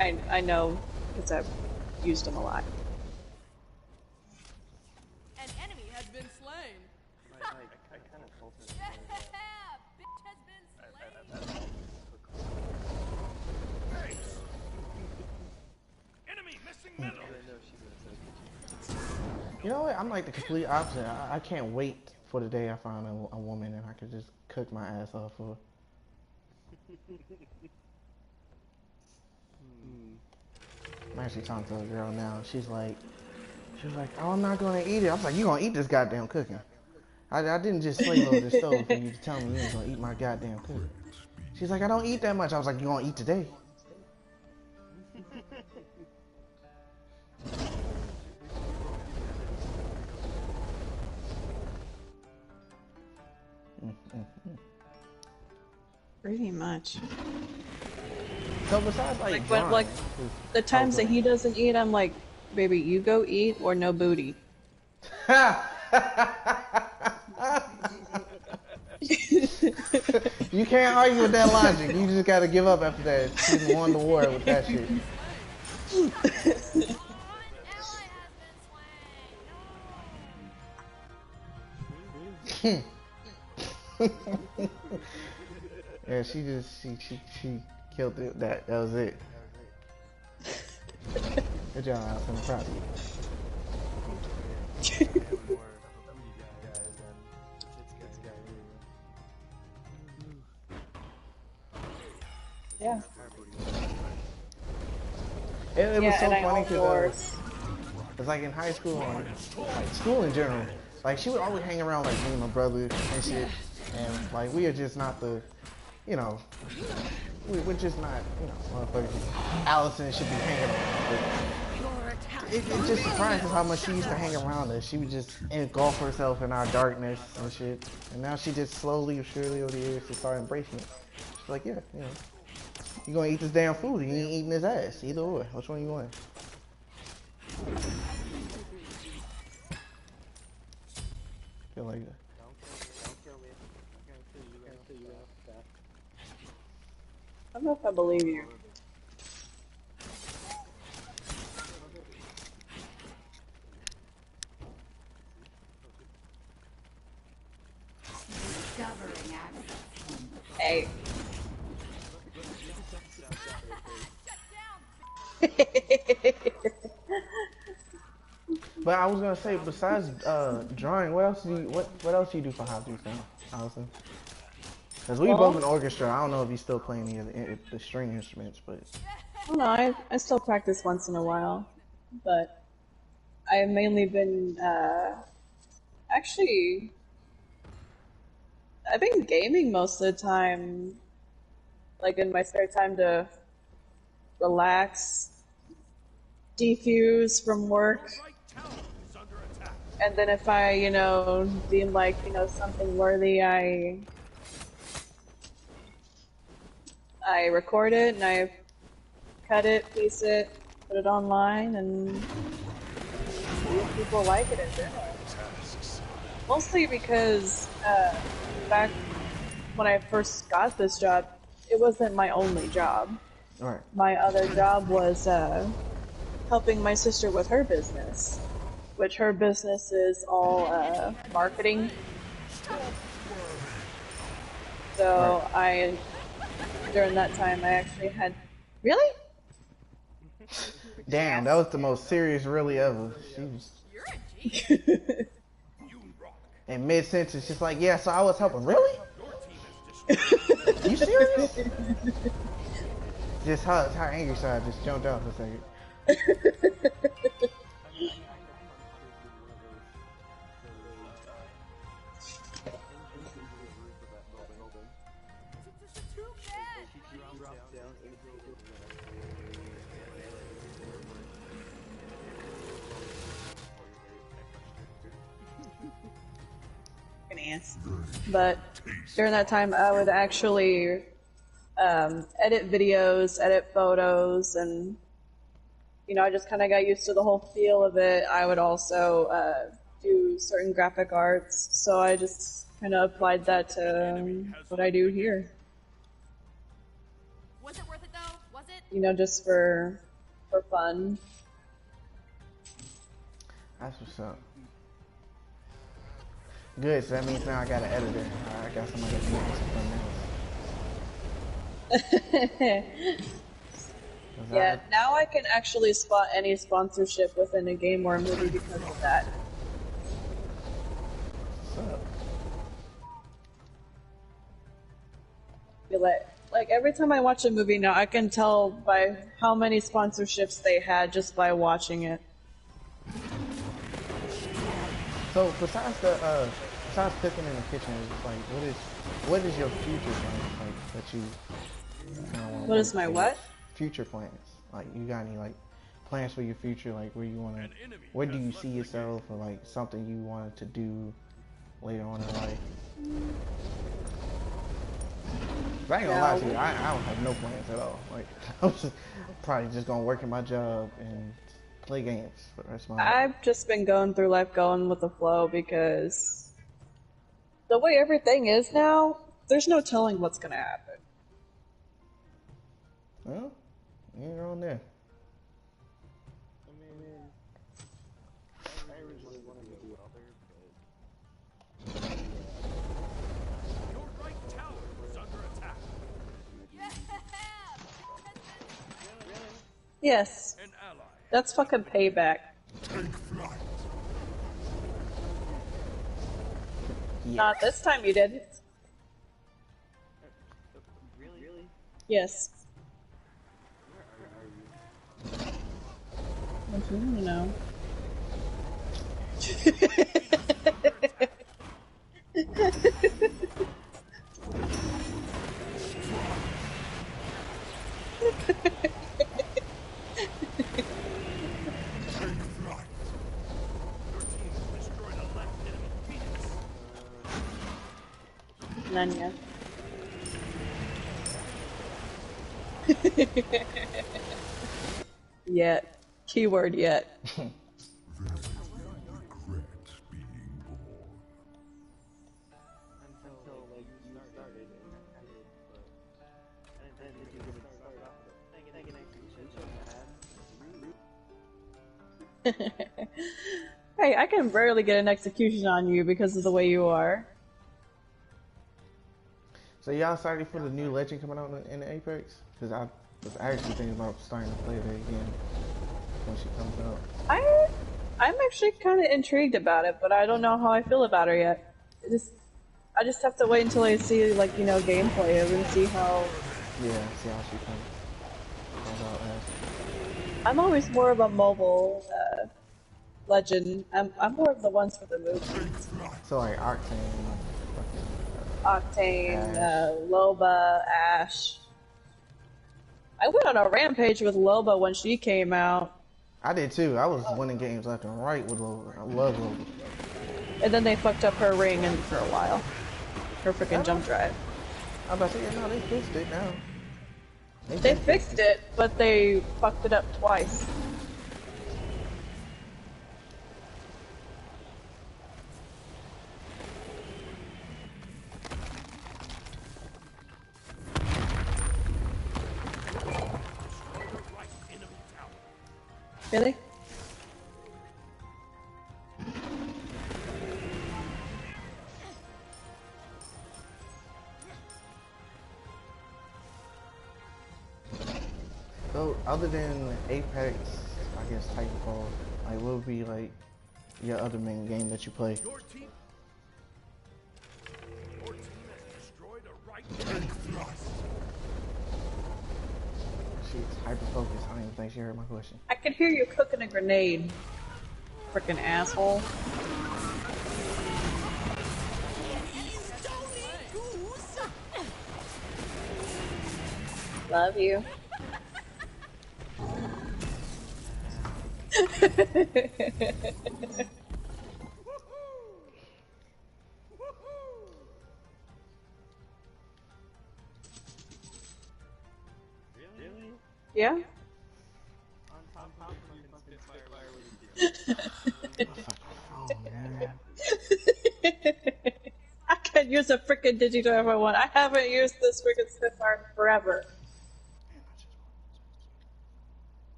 I know because I've used them a lot. An enemy has been slain. I kind of told her Yeah, that bitch has been I've slain. Thanks. Enemy missing middle. I know she was You know what? I'm like the complete opposite. I can't wait for the day I find a woman and I could just cook my ass off for her. I'm actually talking to a girl now. She was like, oh, I'm not gonna eat it. I was like, you gonna eat this goddamn cooking? I didn't just slave over the stove for you to tell me you ain't gonna eat my goddamn cooking. She's like, I don't eat that much. I was like, you gonna eat today? Pretty much. So besides like When, drawing, like the times that he doesn't eat, I'm like, baby, you go eat or no booty. You can't argue with that logic. You just gotta give up after that. She won the war with that shit. Yeah, she killed it. That was it. Good job, Allison. I'm proud of you. Yeah. It was Yeah, so and I funny outdoors. because like in high school, like school in general, like she would always hang around like me and my brother and shit, and like we are just not the, you know, we're just not, you know, motherfuckers. Allison should be hanging around. But it just surprises how much she used to hang around us. She would just engulf herself in our darkness and shit, and now she just slowly or surely over the years to start embracing it. She's like, yeah, you know. You gonna eat this damn food or you ain't eating his ass. Either or. Which one you want? Feel like that. Don't kill me. I'm gonna kill you real fast. I don't know if I believe you. Discovering access. Hey. But I was gonna say, besides drawing, what else do you do for hobbies now, Allison? Because we both in Well, orchestra. I don't know if you still play any of the string instruments, but I don't know. I still practice once in a while, but I've mainly been actually I've been gaming most of the time, like in my spare time to relax, defuse from work, Right tower is under attack. and then if I, you know, deem like, you know, something worthy, I record it and I cut it, piece it, put it online, and see if people like it in general. Mostly because back when I first got this job, it wasn't my only job. all right. My other job was helping my sister with her business, which her business is all marketing. So during that time, I actually had. Really? Damn, that was the most serious really ever. She was You're a genius. You rock. in mid sentence, just like, yeah, so I was helping. Really? Your team has destroyed. You serious? Just her angry side just jumped out for a second. Too bad. An ass. But during that time, I would actually edit videos, edit photos, and I just kind of got used to the whole feel of it. I would also do certain graphic arts, so I just kind of applied that to what I do here. Was it worth it though? Was it? Just for fun. That's what's up. Good, so that means now I got an editor. I got somebody to do some thumbnails. Yeah, now I can actually spot any sponsorship within a game or a movie because of that. What's up? Like every time I watch a movie now, I can tell by how many sponsorships they had just by watching it. So besides besides cooking in the kitchen, like what is your future plans like that you What is my what? future plans? Like you got any like plans for your future, like where do you see yourself, or like something you wanted to do later on in life? I ain't gonna lie to you, I don't have no plans at all. Like I'm just probably just gonna work in my job and play games for the rest of my life. I've just been going through life going with the flow because the way everything is now, there's no telling what's gonna happen. Well, you're on there. Your right tower is under attack. Yes, An ally. that's fucking payback. Take flight. Not this time you didn't. Really? Yes. What do you want to know? Take flight. Your team has destroyed a left enemy Phoenix. None yet. Yet. Keyword yet. Regret being born. Until like you started and I did, but and then did you get it started off with it? Thank you, man. Hey, I can rarely get an execution on you because of the way you are. So y'all excited for the new Legend coming out in the Apex? Because I was actually thinking about starting to play it again when she comes out. I'm actually kind of intrigued about it, but I don't know how I feel about her yet. I just have to wait until I see gameplay of her and see how. Yeah, see how she comes out as. I'm always more of a mobile Legend. I'm more of the ones for the movies. So like Octane, Ash. Loba, Ash. I went on a rampage with Loba when she came out. I did too. I was winning games left and right with Lola. I love Lola. And then they fucked up her ring and for a while. Her freaking jump drive. I'm about to say, no, they fixed it now. They fixed it, but they fucked it up twice. Really? So, other than Apex, I guess Titanfall. Like, what would be like your other main game that you play? Your team has destroyed a right tank thrust. She's hyper focused. I don't even think she heard my question. I could hear you cooking a grenade. Frickin' asshole. Love you. Really? Yeah? On top of fucking Spitfire Oh man. I can't use a frickin' Digito if I want. I haven't used this frickin' Spitfire in forever.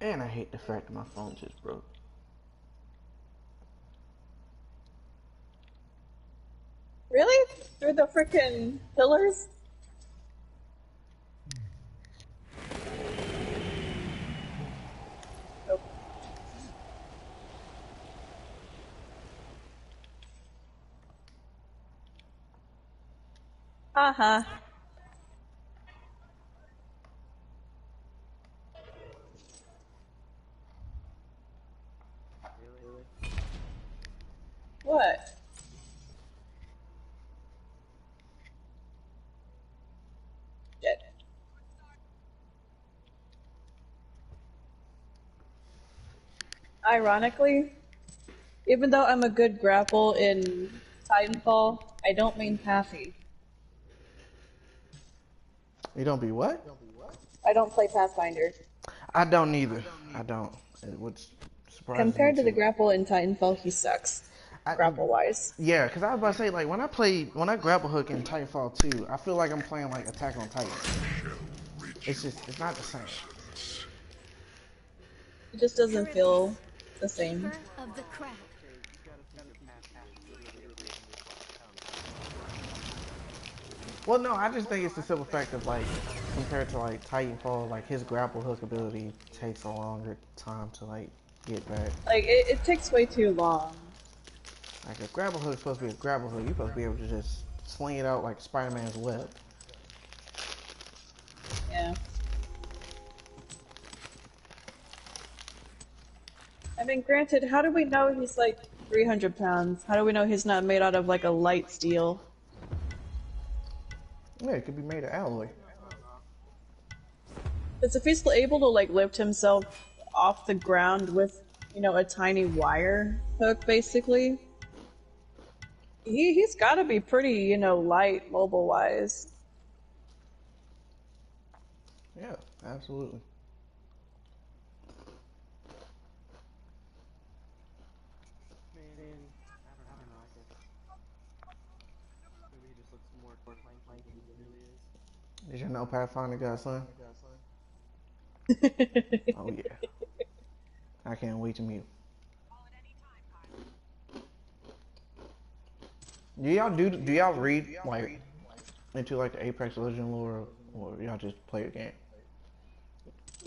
And I hate the fact that my phone just broke. Really? Through the frickin' pillars? Nope. Uh-huh. What? Shit. Ironically, even though I'm a good grapple in Titanfall, I don't main Pathy. You don't be what? I don't play Pathfinder. I don't either. I don't. Which surprises me Compared to the too. grapple in Titanfall, he sucks. Grapple-wise. Yeah, because I was about to say, like, when I grapple hook in Titanfall 2, I feel like I'm playing like Attack on Titan. It's not the same. It just doesn't feel the same. Keeper of the crowd. Well, no, I just think it's the simple fact of like compared to like Titanfall, like his grapple hook ability takes a longer time to like get back. Like, it takes way too long. Like a grapple hook is supposed to be a grapple hook. You're supposed to be able to just sling it out like Spider-Man's web. Yeah. I mean, granted, how do we know he's like 300 pounds? How do we know he's not made out of like a light steel? Yeah, it could be made of alloy. Because if he's able to like lift himself off the ground with, you know, a tiny wire hook, basically, he's got to be pretty, you know, light mobile-wise. Yeah, absolutely. Man, I don't know. I guess maybe he just looks more lanky than he really is. Did you know Pathfinder got a son? Oh yeah. I can't wait to meet him. Do y'all read like into like the Apex Legend lore, or y'all just play the game?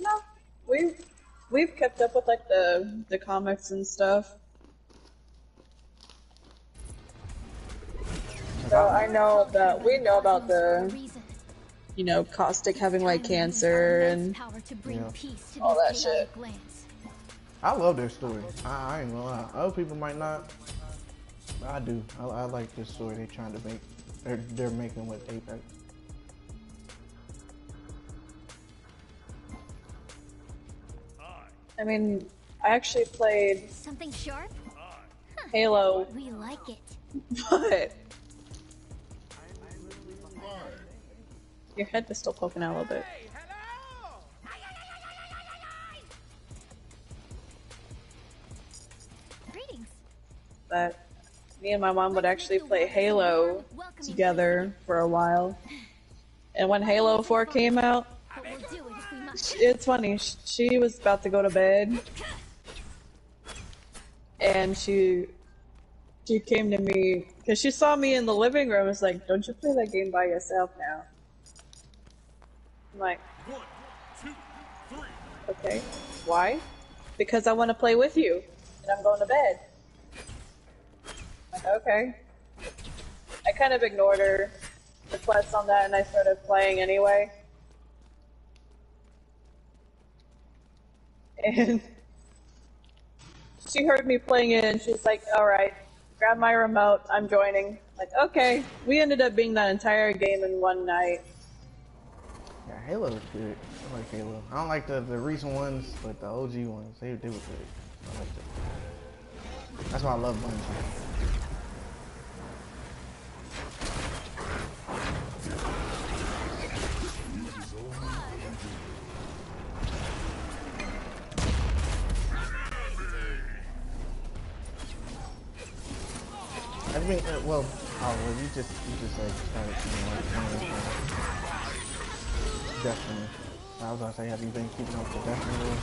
No, we've kept up with like the comics and stuff. So I know that we know about the, you know, Caustic having like cancer and Yeah. all that shit. I love their story. I ain't gonna lie. Other people might not. But I do. I like this story they're trying to make. They're making with Apex. I mean, I actually played Something sharp? Halo, We like it. but your head is still poking out a little bit. Greetings. But me and my mom would actually play Halo together for a while. And when Halo 4 came out, But we'll do it if we must. it's funny, she was about to go to bed, and she came to me Because she saw me in the living room. It's like, don't you play that game by yourself now? I'm like, 1, 2, 3. okay. Why? Because I want to play with you. And I'm going to bed. I'm like, okay. I kind of ignored her request on that and I started playing anyway. And she heard me playing it and she's like, alright, grab my remote, I'm joining. Like, okay. We ended up being that entire game in one night. Yeah, Halo is good. I like Halo. I don't like the recent ones, but the OG ones, they were good. I like them. That's why I love Bungie. I mean, well, you just like started playing Destiny. I was gonna say, have you been keeping up with Destiny?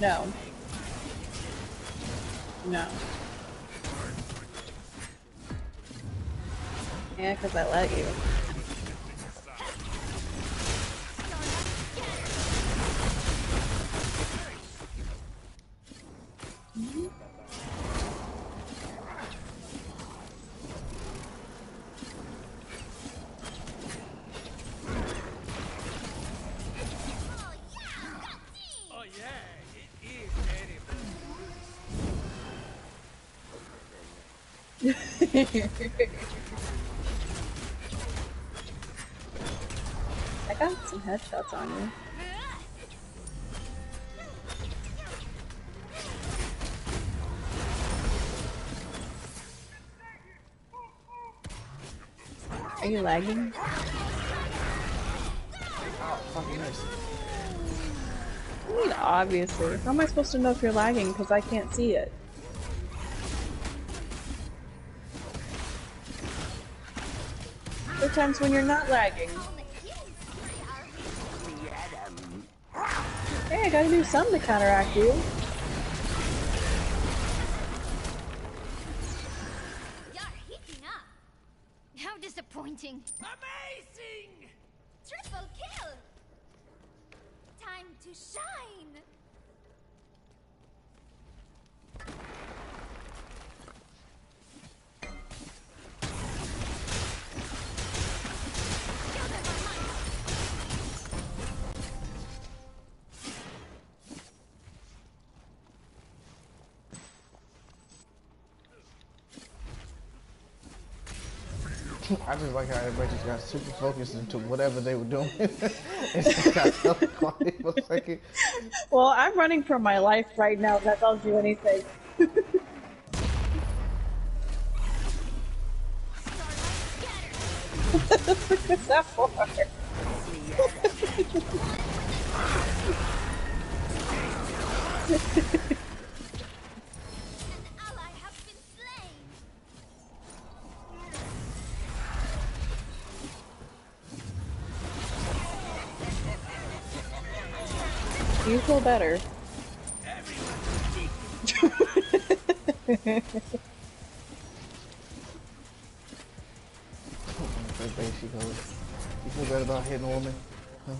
No. No. Yeah, because I let you. Oh yeah, it is edible. I got some headshots on you. Are you lagging? Oh, fucking nice. I mean, obviously. How am I supposed to know if you're lagging? Because I can't see it. There are times when you're not lagging. Hey, I gotta do something to counteract you. You're heating up. How disappointing. Amazing! Triple kill. Time to shine. I just like how everybody just got super focused into whatever they were doing. It just got so quiet for a second. Well, I'm running for my life right now, if that tells you anything. What the frick is that for? An ally has been slain. Do you feel better? There she goes. You feel better about hitting a woman? Huh?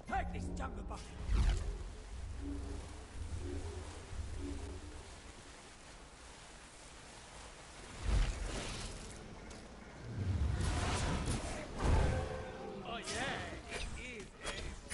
Take this jungle bucket. Oh yeah, it is edible.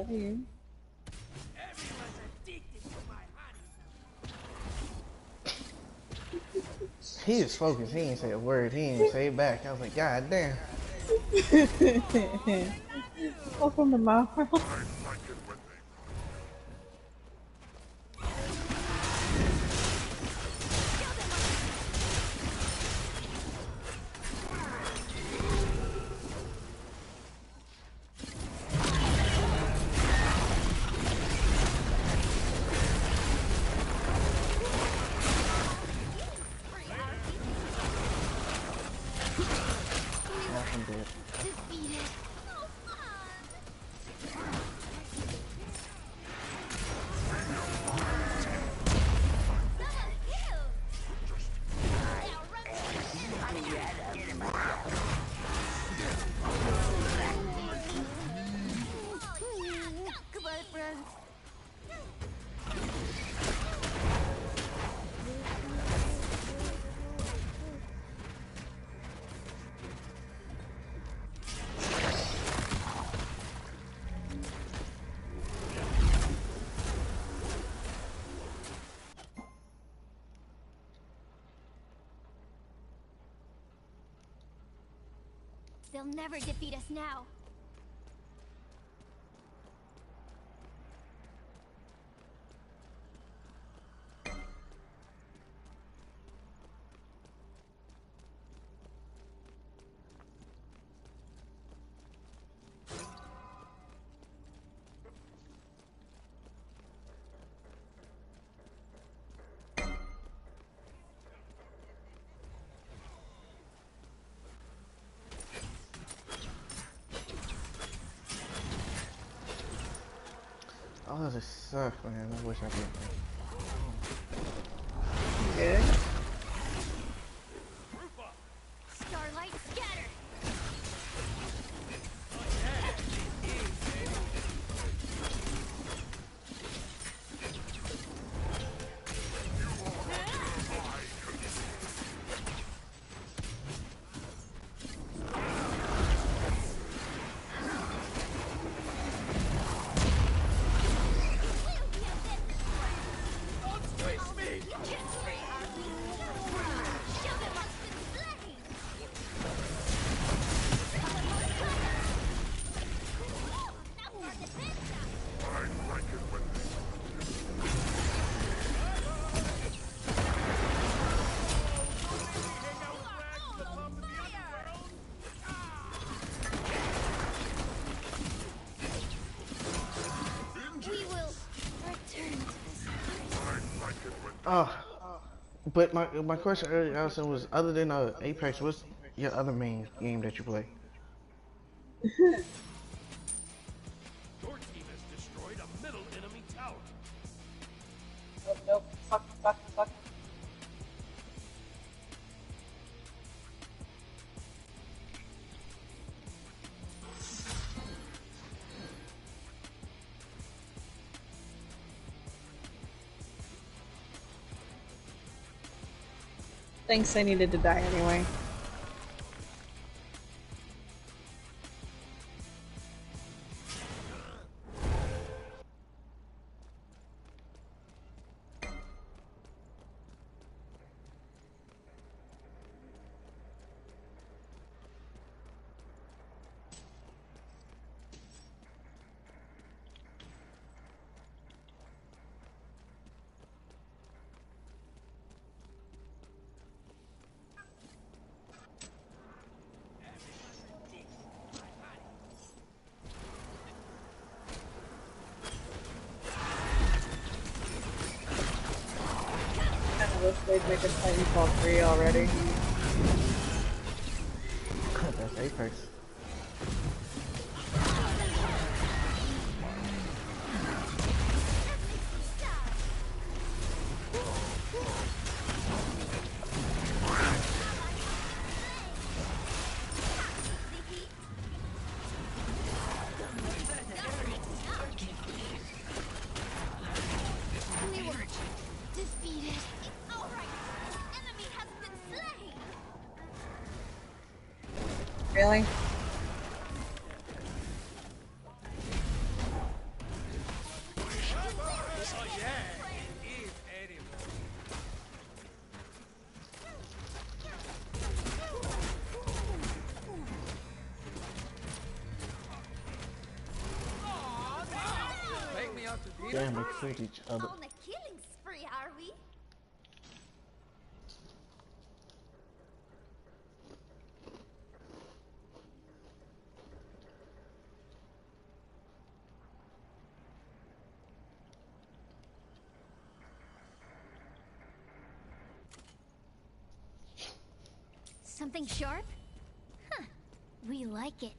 buddy. Everyone's addicted to my honey. He is focused. He ain't say a word. He ain't say it back. I was like, God damn. Open the mouth. I like it when they I'm dead. Defeated. Goodbye, friends. They'll never defeat us now. Oh, this sucks, man. I wish I could. Good. Starlight scatter. I like it when they We will return to this. I like it when Oh, but my question earlier, Allison, was other than Apex, what's your other main game that you play? your team has destroyed a middle enemy tower. Nope, nope. Fuck, fuck, fuck. Thanks, I needed to die anyway. I wish they'd make a Titanfall 3 already. That's Apex. We were defeated. All right. Enemy has been slain. Really? Damn, they killed each other. On a killing spree, are we? Something sharp? Huh. We like it.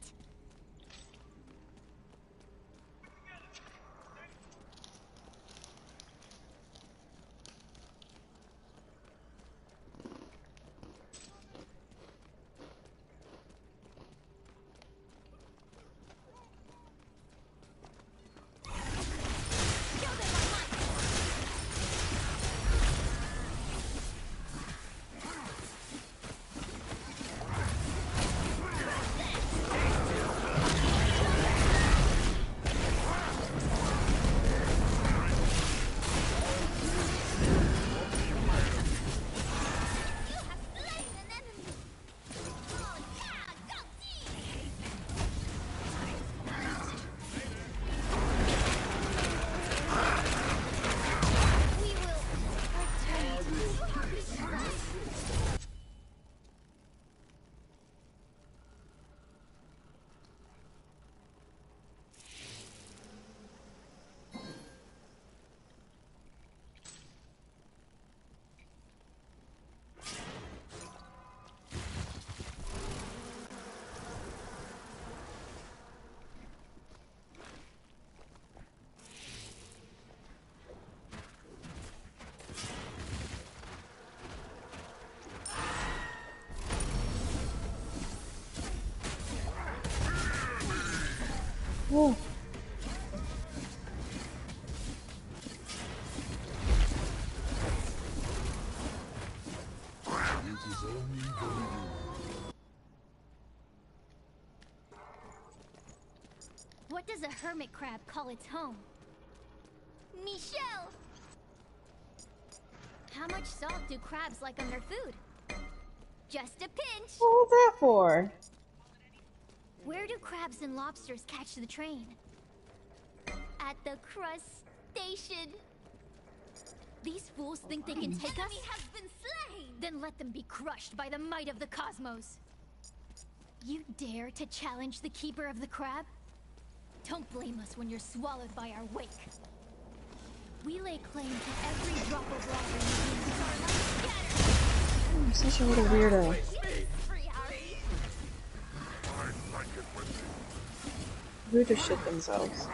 Oh. What does a hermit crab call its home? Michelle! How much salt do crabs like on their food? Just a pinch. What was that for? Where do crabs and lobsters catch the train? At the crustacean. These fools think they can take us? Has been slain. Then let them be crushed by the might of the cosmos. You dare to challenge the keeper of the crab? Don't blame us when you're swallowed by our wake. We lay claim to every drop of water in the I'm such a little weirdo. Who just shit themselves?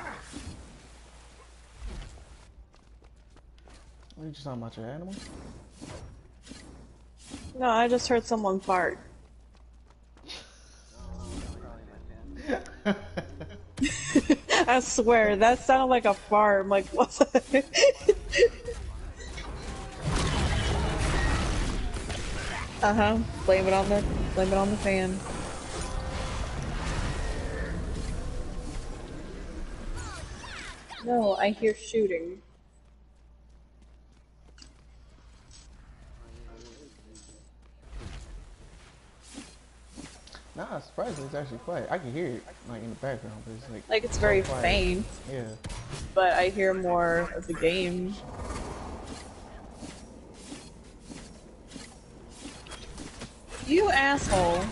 Are you just talking about your animals? No, I just heard someone fart. I swear, that sounded like a fart. I'm like, what's that? Uh-huh. Blame it on the fan. No, I hear shooting. Nah, surprisingly, it's actually quiet. I can hear it like in the background, but it's Like it's so very quiet. faint, Yeah. but I hear more of the game. You asshole.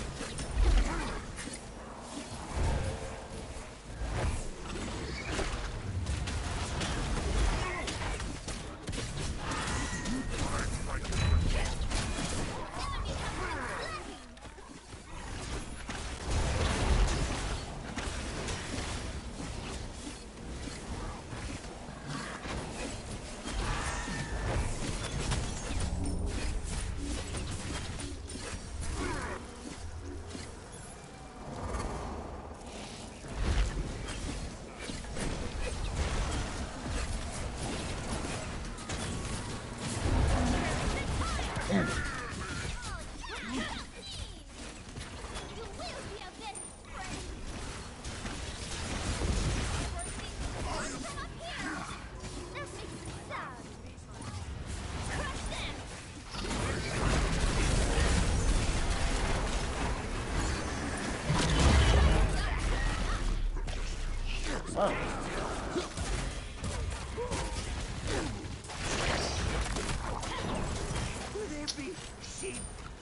Oh.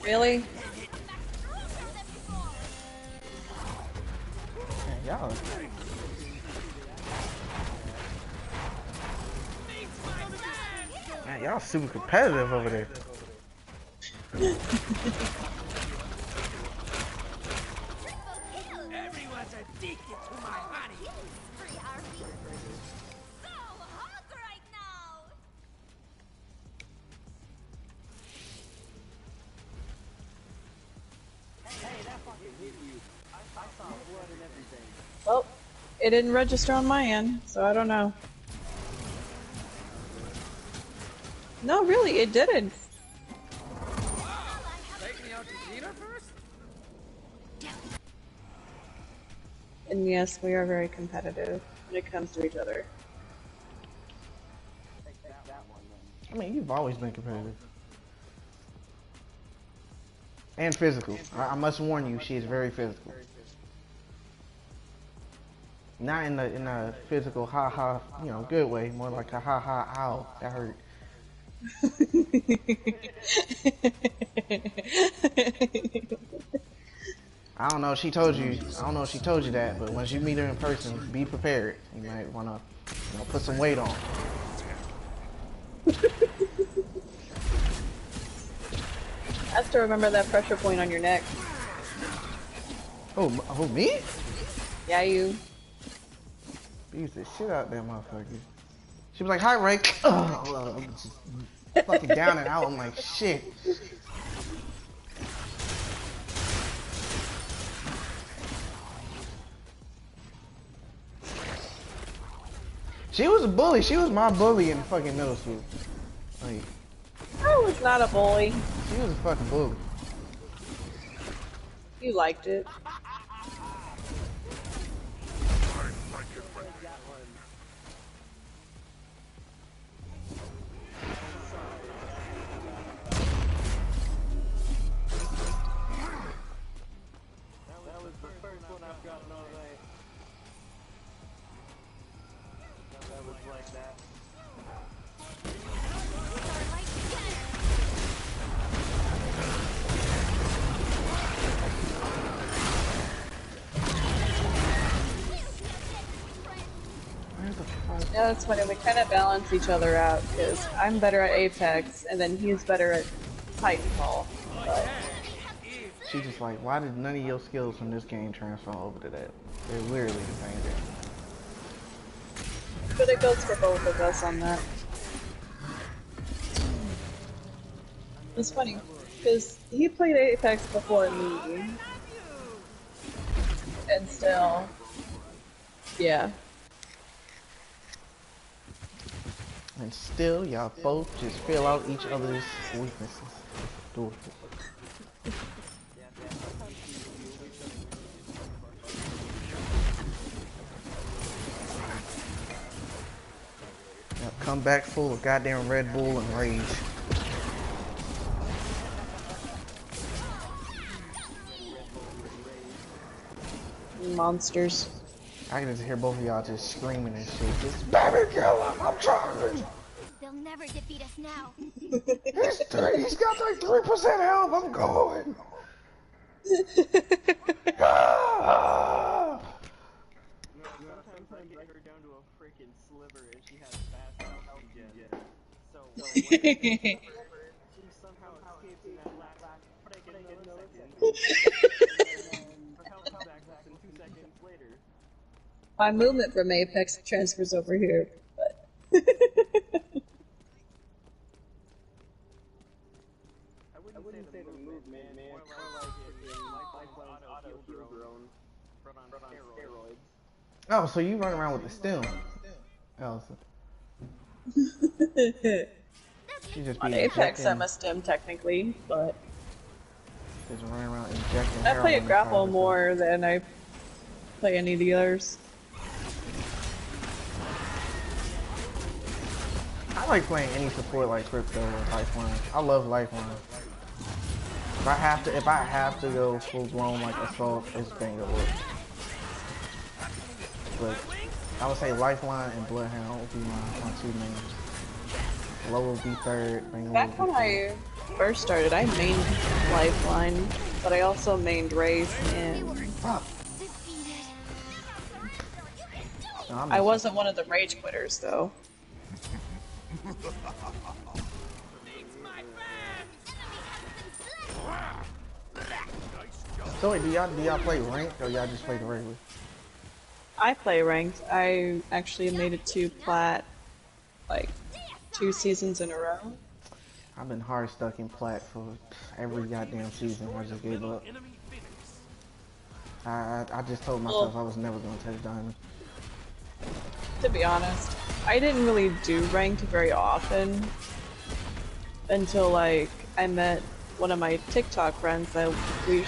Really? Man, y'all. Man, y'all super competitive over there. Everyone's addicted to my honey. Free Arby. So hot right now. Well, it didn't register on my end, so I don't know. No, really, it didn't. Take me out to dinner first? And yes, we are very competitive when it comes to each other. I mean, you've always been competitive. And physical. I must warn you, she is very physical. Not in the physical ha ha, you know, good way. More like a ha ha ow. That hurt. I don't know if she told you. I don't know if she told you that, but once you meet her in person, be prepared. You might want to, you know, put some weight on. I still remember that pressure point on your neck. Oh, me? Yeah, you. Beat the shit out of that motherfucker. She was like, "Hi, Ray." I'm just fucking down and out. I'm like, shit. She was a bully. She was my bully in fucking middle school. Like, I was not a bully. she was a fucking bully. You liked it. That was the first one I've gotten all night. That was like that. Where the fuck? Yeah, that's funny. We kind of balance each other out because I'm better at Apex and then he's better at Titanfall. But She just like, why did none of your skills from this game transfer over to that? They're literally the same thing. but it goes for both of us on that. It's funny because he played Apex before me, and still, yeah. And still, y'all both just fill out each other's weaknesses. Do it. Yep, come back full of goddamn Red Bull and rage. Monsters. I can just hear both of y'all just screaming and shit. Just baby kill him, I'm trying. They'll never defeat us now. He's got like 3% health, I'm going. Ah! Sometimes I get her down to a freaking sliver and she has fast health regen. So, she somehow escapes in that last freaking millisecond. Her health comes back less than 2 seconds later. My movement from Apex transfers over here, but I wouldn't say the movement, man. More like Lifeline's auto drone run on steroids. Oh, so you run around with the stem. Oh, so she just be on Apex I'm injecting, a stim technically, but just running around injecting. I play a heroin grapple inside more than I play any of the others. I like playing any support like Crypto or Lifeline. I love Lifeline. If I have to go full blown like Assault, it's Bangalore. But I would say Lifeline and Bloodhound would be my two names. Low would be third, Bangalore would Back be when fourth. first started, I mained Lifeline, but I also mained Wraith, and Fuck. Defeated. No, I'm I missing. wasn't one of the rage quitters, though. So wait, do y'all play ranked or y'all just play the regular? I play ranked. I actually made it to plat, like, 2 seasons in a row. I've been hard stuck in plat for every goddamn season. I just gave up. Enemy Phoenix. I just told Well, myself I was never gonna touch diamond. to be honest, I didn't really do ranked very often until, like, I met one of my TikTok friends that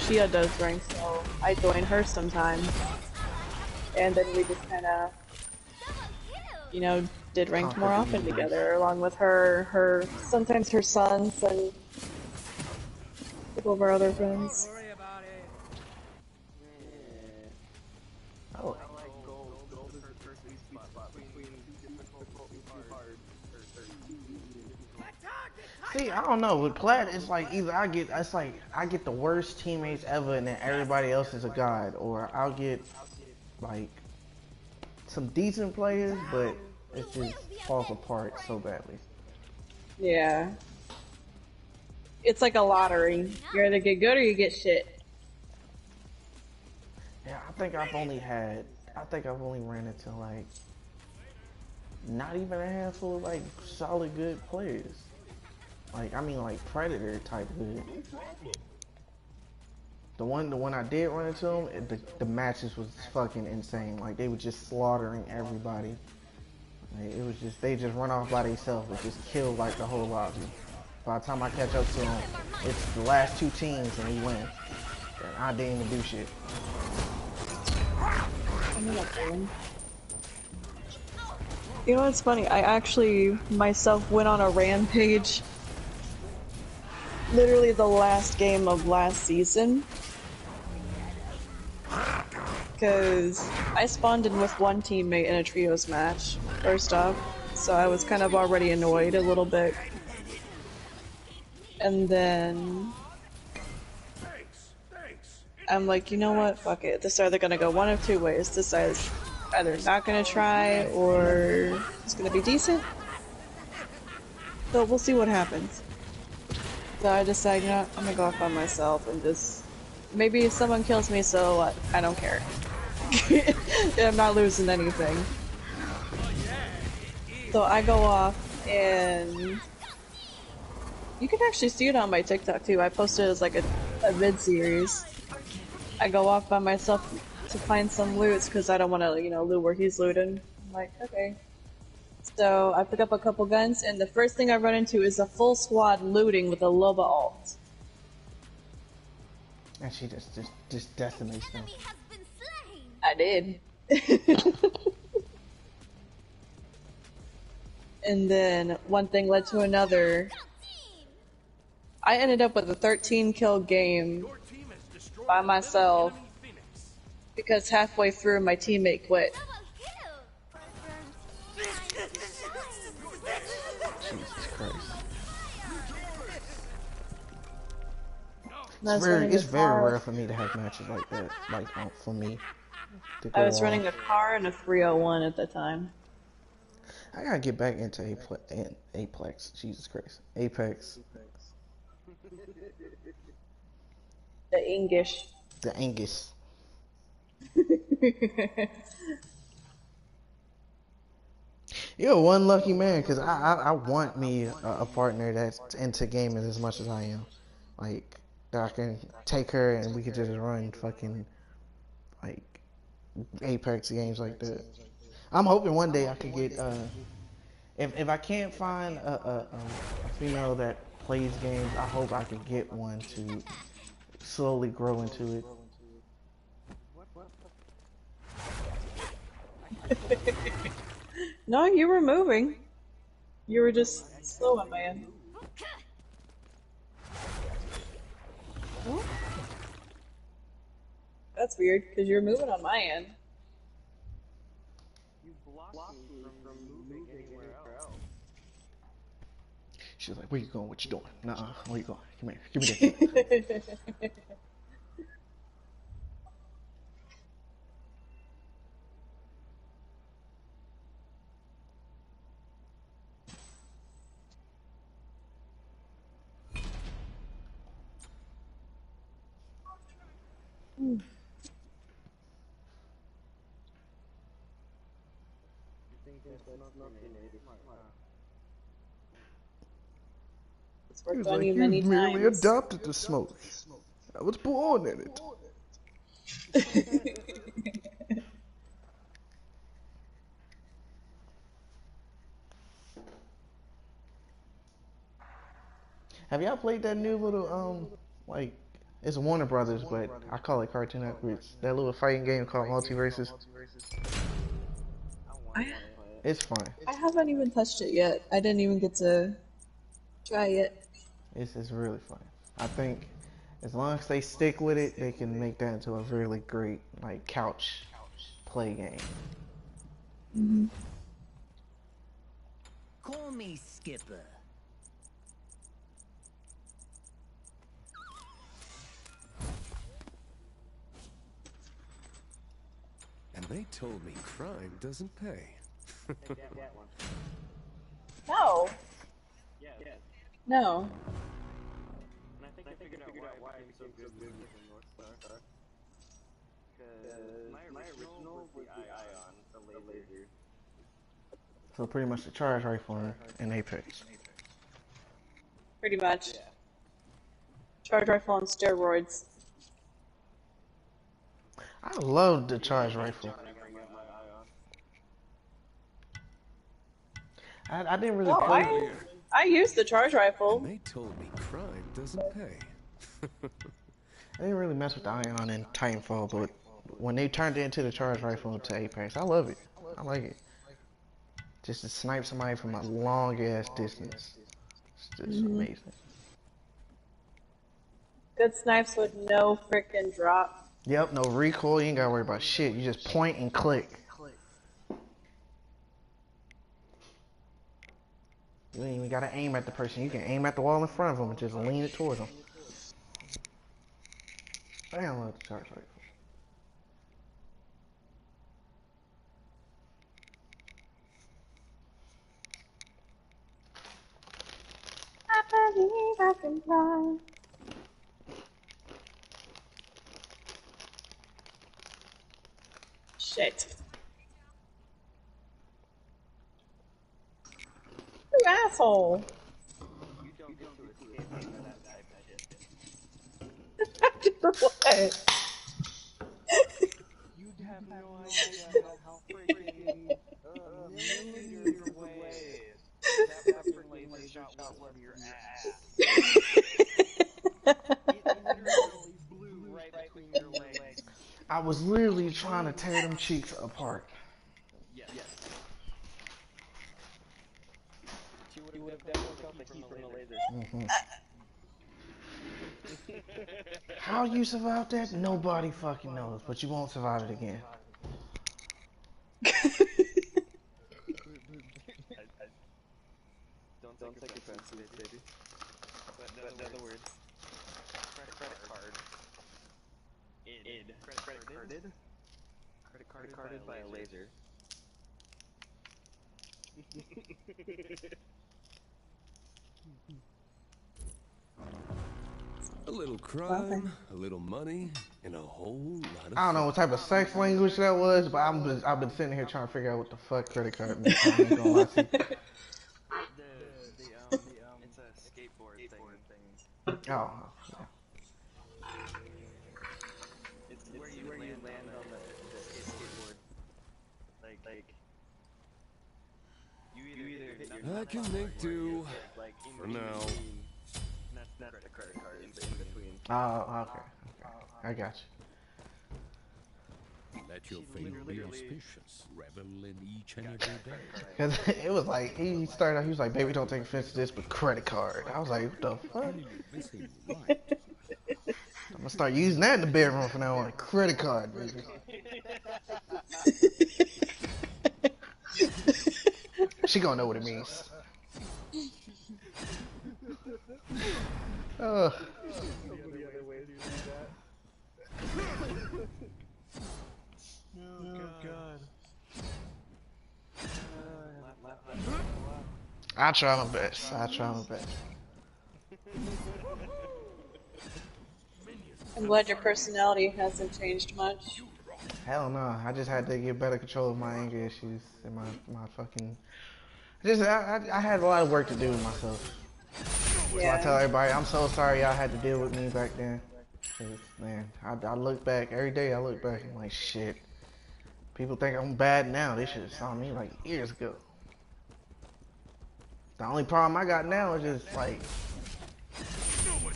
she does ranked, so I join her sometimes. And then we just kind of, you know, did ranked more Conquer the often universe. together, along with her sometimes her sons and a couple of our other friends. Oh, see, I don't know. With plat, it's like either I get the worst teammates ever, and then everybody else is a god, or I'll get like some decent players, but it just falls apart so badly. Yeah. It's like a lottery. You either get good or you get shit. Yeah, I think I've only ran into like not even a handful of like solid good players. Like I mean like Predator type good. The one I did run into them, the matches was fucking insane. Like they were just slaughtering everybody. Like, it was just they just run off by themselves and just kill like the whole lobby. By the time I catch up to them, it's the last 2 teams and we win. And I didn't even do shit. I know that feeling. You know what's funny? I actually myself went on a rampage literally the last game of last season. Because I spawned in with one teammate in a trios match, first off, so I was kind of already annoyed a little bit. And then I'm like, you know what, fuck it. This is either gonna go one of two ways. This is either not gonna try or it's gonna be decent. So we'll see what happens. So I decide, you know, I'm gonna go off by myself and just maybe if someone kills me, so what? I don't care. I'm not losing anything. So I go off and you can actually see it on my TikTok too. I posted it as like a mid-series. I go off by myself to find some loots because I don't want to, you know, loot where he's looting. I'm like, okay. So I pick up a couple guns, and the first thing I run into is a full squad looting with a Loba ult. And she just decimates them. Enemy has been slain. I did. And then one thing led to another. I ended up with a 13 kill game Your team has destroyed by myself enemy Phoenix. because halfway through my teammate quit. Jesus Christ. And I was running It's a very car. rare for me to have matches like that. Like for me to I go was off. running a car and a 301 at the time. I gotta get back into Apex. Jesus Christ. Apex. The English. The Angus. You're one lucky man, because I want me a partner that's into gaming as much as I am. Like, that I can take her and we could just run fucking, like, Apex games like that. I'm hoping one day I could get, if I can't find a female that plays games, I hope I could get one to slowly grow into it. No, you were moving. You were just slow on my end. Oh. That's weird, because you're moving on my end. You blocked me from moving anywhere else. She's like, where you going? What you doing? Nuh-uh. Where you going? Come here. Give me that. It's He worked was on you like, you many merely times. adopted the smoke. I was born in it. Have y'all played that new little like it's Warner Brothers, but I call it Cartoon Network. That little fighting game called Multiverses. I want I to play it. It's fun. I haven't even touched it yet. I didn't even get to try it. It's really fun. I think as long as they stick with it, they can make that into a really great like couch play game. Mm-hmm. Call me Skipper. And they told me crime doesn't pay. That one. No, Yeah. no. And I think I figured out why I'm so good with North Star. Because my original was the Ion, the laser. So pretty much the charge rifle in Apex. Pretty much. Yeah. Charge rifle on steroids. I love the charge rifle. I didn't really Oh, play. I used the charge And rifle. they told me crime doesn't pay. I didn't really mess with the Ion in Titanfall, but when they turned it into the charge rifle to Apex, I love it. I like it. Just to snipe somebody from a long ass distance. It's just amazing. Good snipes with no frickin' drop. Yep, no recoil, you ain't gotta worry about shit. You just point and click. You ain't even gotta aim at the person. You can aim at the wall in front of them and just lean it towards them. I love the charge rifle. I believe I can fly. Shit. You asshole. You don't get to escape from that type of shit. What? You'd have no idea how freaking millimeters away that freaking laser shot was from your ass. It literally blew right between your legs. I was literally trying to tear them cheeks apart. Yes. She would have definitely felt the heat from the laser. How you survived that? Nobody fucking knows, but you won't survive it again. Don't take offense to it, baby. But in other words, credit card. Credit carded by a laser. A little crime, a little money, and a whole lot of I don't know what type of sex language that was, but I've been sitting here trying to figure out what the fuck credit card means. I ain't gonna lie to you. It's a skateboard thing. Oh. It's where you land on the skateboard. Like you either hit your I can make do like for now. That's the credit card in between. Oh, okay. I got you. Let your fate be auspicious. Revel in each and every day. Cause it was like he started out, he was like, "Baby, don't take offense to this, but credit card." I was like, "What the fuck?" Missing right. I'm gonna start using that in the bedroom from now on. Credit card, baby. She gonna know what it means. Oh, Oh god. I try my best. I try my best. I'm glad your personality hasn't changed much. Hell no. I just had to get better control of my anger issues and my fucking. I had a lot of work to do with myself. So I tell Yeah. everybody, I'm so sorry y'all had to deal with me back then. Cause man, I look back every day. I look back and I'm like shit. People think I'm bad now. They should have saw me like years ago. The only problem I got now is just like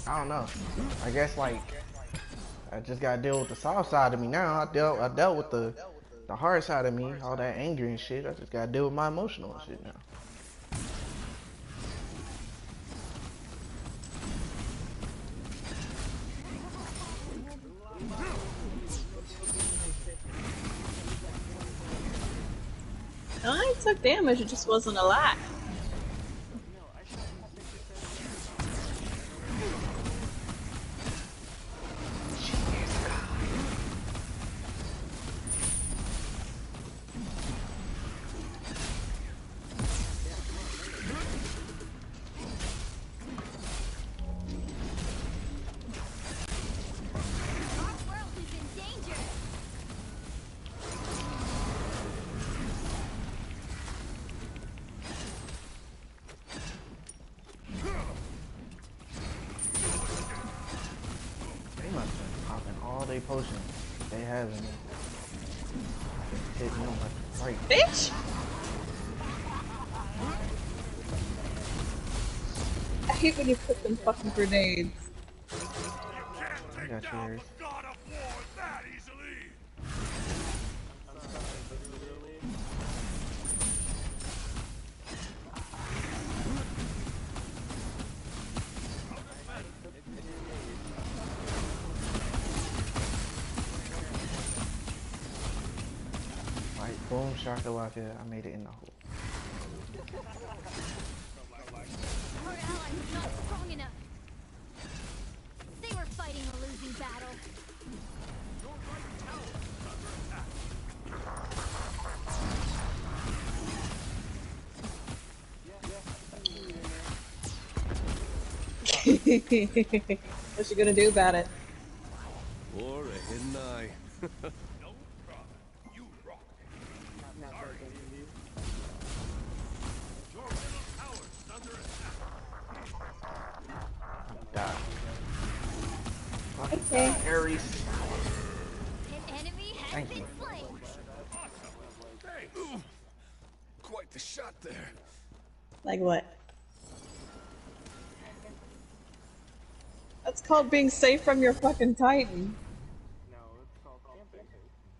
I don't know. I guess like I just gotta deal with the soft side of me now. I dealt with the hard side of me, all that anger and shit. I just gotta deal with my emotional shit now. I took damage, it just wasn't a lot. Our world is in danger. They must have been popping all they potions. They haven't hit me left and right. Bitch! I hate when you put them fucking grenades. I got yours. God of War that easily! Right, boom, shakalaka. I made it in the hole. Our ally was not strong enough. They were fighting a losing battle. What you gonna do about it? Or a hidden eye. No problem. You rock. Sorry. Your middle tower's under attack. Die. Fucking Okay. die, Ares. An enemy has Thank been you. slain. Thanks. Quite the shot there. Like what? That's called being safe from your fucking Titan.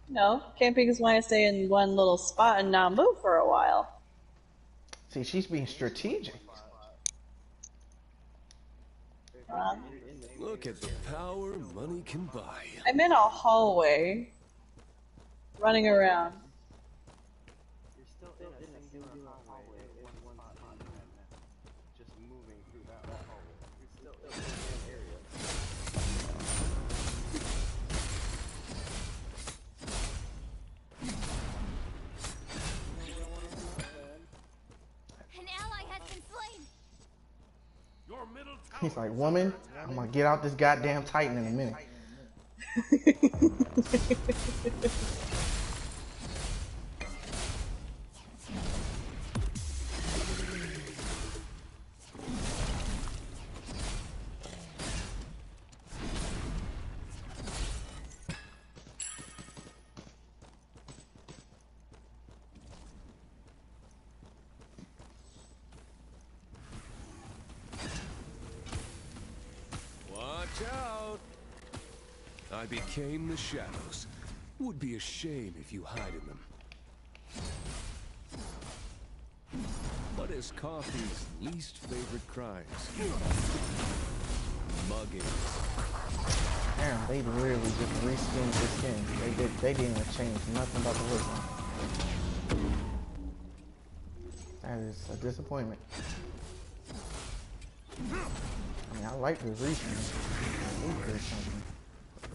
No, camping is when I stay in one little spot and not move for a while. See, she's being strategic. Look at the power money can buy. I'm in a hallway, running around. You're still in a singular hallway in one spot. Just moving through that hallway. You're still in the same area. An ally has been slain. Your middle tower. He's like, woman, I'm gonna get out this goddamn Titan in a minute. Watch out! I became the shadows. Would be a shame if you hide in them. What is Coffee's least favorite crimes? Mugging. Damn, they literally just reskinned the skin. They didn't even change nothing about the look. That is a disappointment. I mean, I like the recent. Or something.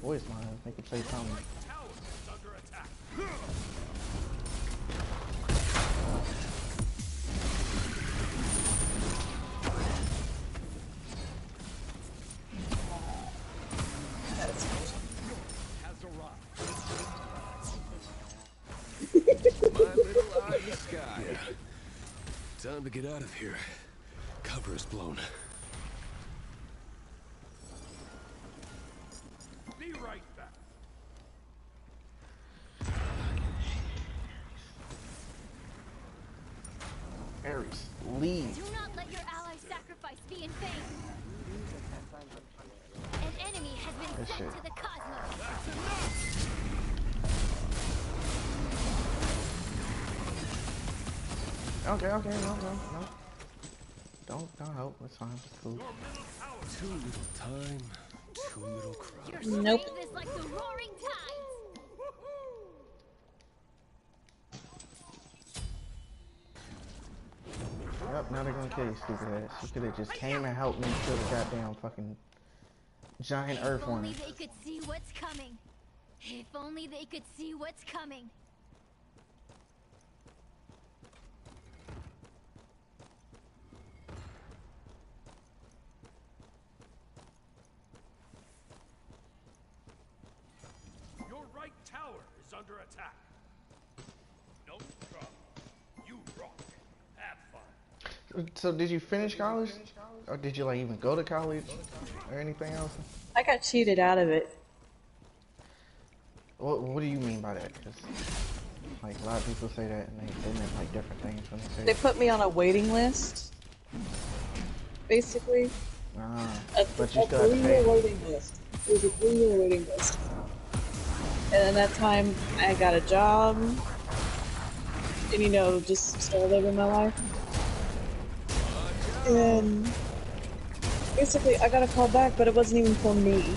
Voice line, make it say something. My little eye in the sky. Time to get out of here. Cover is blown. Be right back. Ares, leave. Do not let your ally's sacrifice be in vain. An enemy has been This sent shit. to the cosmos. Okay, no. Don't help. It's fine. It's cool. Too little time, too little crowd. Your Nope. strength is like the roaring tides. Yep, now they're gonna kill you, stupid ass. You could have just came and helped me kill the goddamn fucking giant If earthworm. only they could see what's coming. If only they could see what's coming. Your right tower is under attack. No trouble. You rock. Have fun. So did you finish college? Or did you like even go to college? Or anything else? I got cheated out of it. What do you mean by that? 'Cause, like a lot of people say that and they meant like different things when they say They put me on a waiting list, basically. but you A still have to 3-year pay. waiting list. It was a 3-year waiting list. And at that time, I got a job, and you know, just started living my life. And basically, I got a call back, but it wasn't even for me.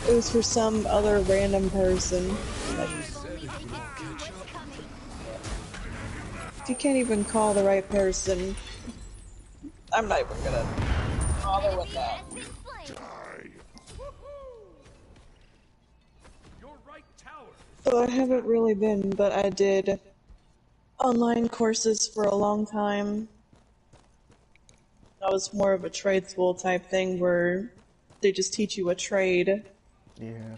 It was for some other random person. Like, if you can't even call the right person, I'm not even gonna bother with that. Your right tower is So I haven't really been, but I did online courses for a long time. That was more of a trade school type thing where they just teach you a trade. Yeah.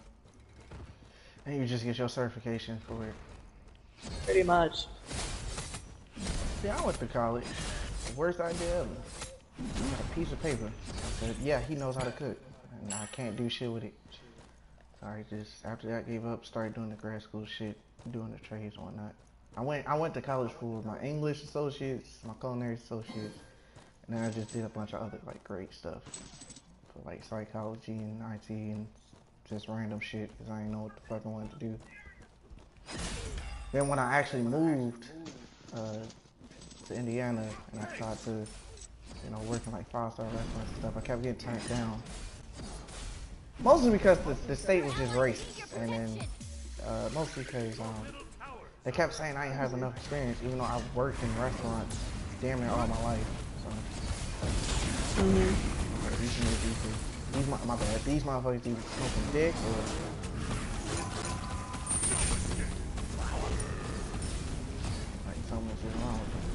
And you just get your certification for it. Pretty much. Yeah, I went to college. Worst idea ever. A piece of paper. But yeah, he knows how to cook. And I can't do shit with it. So I just, after that, gave up, started doing the grad school shit, doing the trades and whatnot. I went to college for my English associates, my culinary associates, and then I just did a bunch of other like great stuff. For like psychology and IT and just random shit because I didn't know what the fuck I wanted to do. Then when I actually moved to Indiana and I tried to, you know, work in like 5-star restaurants and stuff, I kept getting turned down. Mostly because the state was just racist, and then mostly because they kept saying I didn't have enough experience, even though I've worked in restaurants damn near all my life. So my bad. These motherfuckers either smoking dick or like something is wrong with them.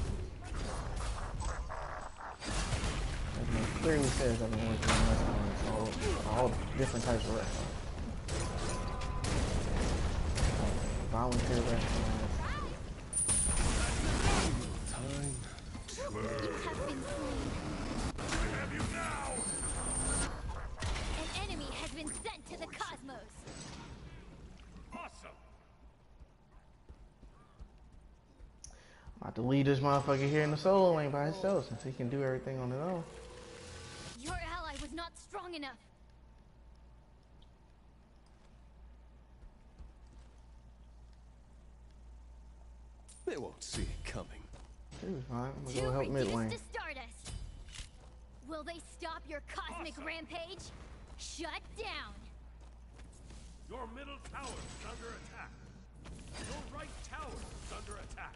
It clearly says I've been working in restaurants, all different types of restaurants. Volunteer restaurants. An enemy has been sent to the cosmos. awesome. About to leave this motherfucker here in the solo lane by himself since he can do everything on his own. Your ally was not strong enough. They won't see it coming. He was fine. I'm Too gonna go help mid reduced lane. to Stardust. Will they stop your cosmic rampage? Shut down. Your middle tower is under attack. Your right tower is under attack.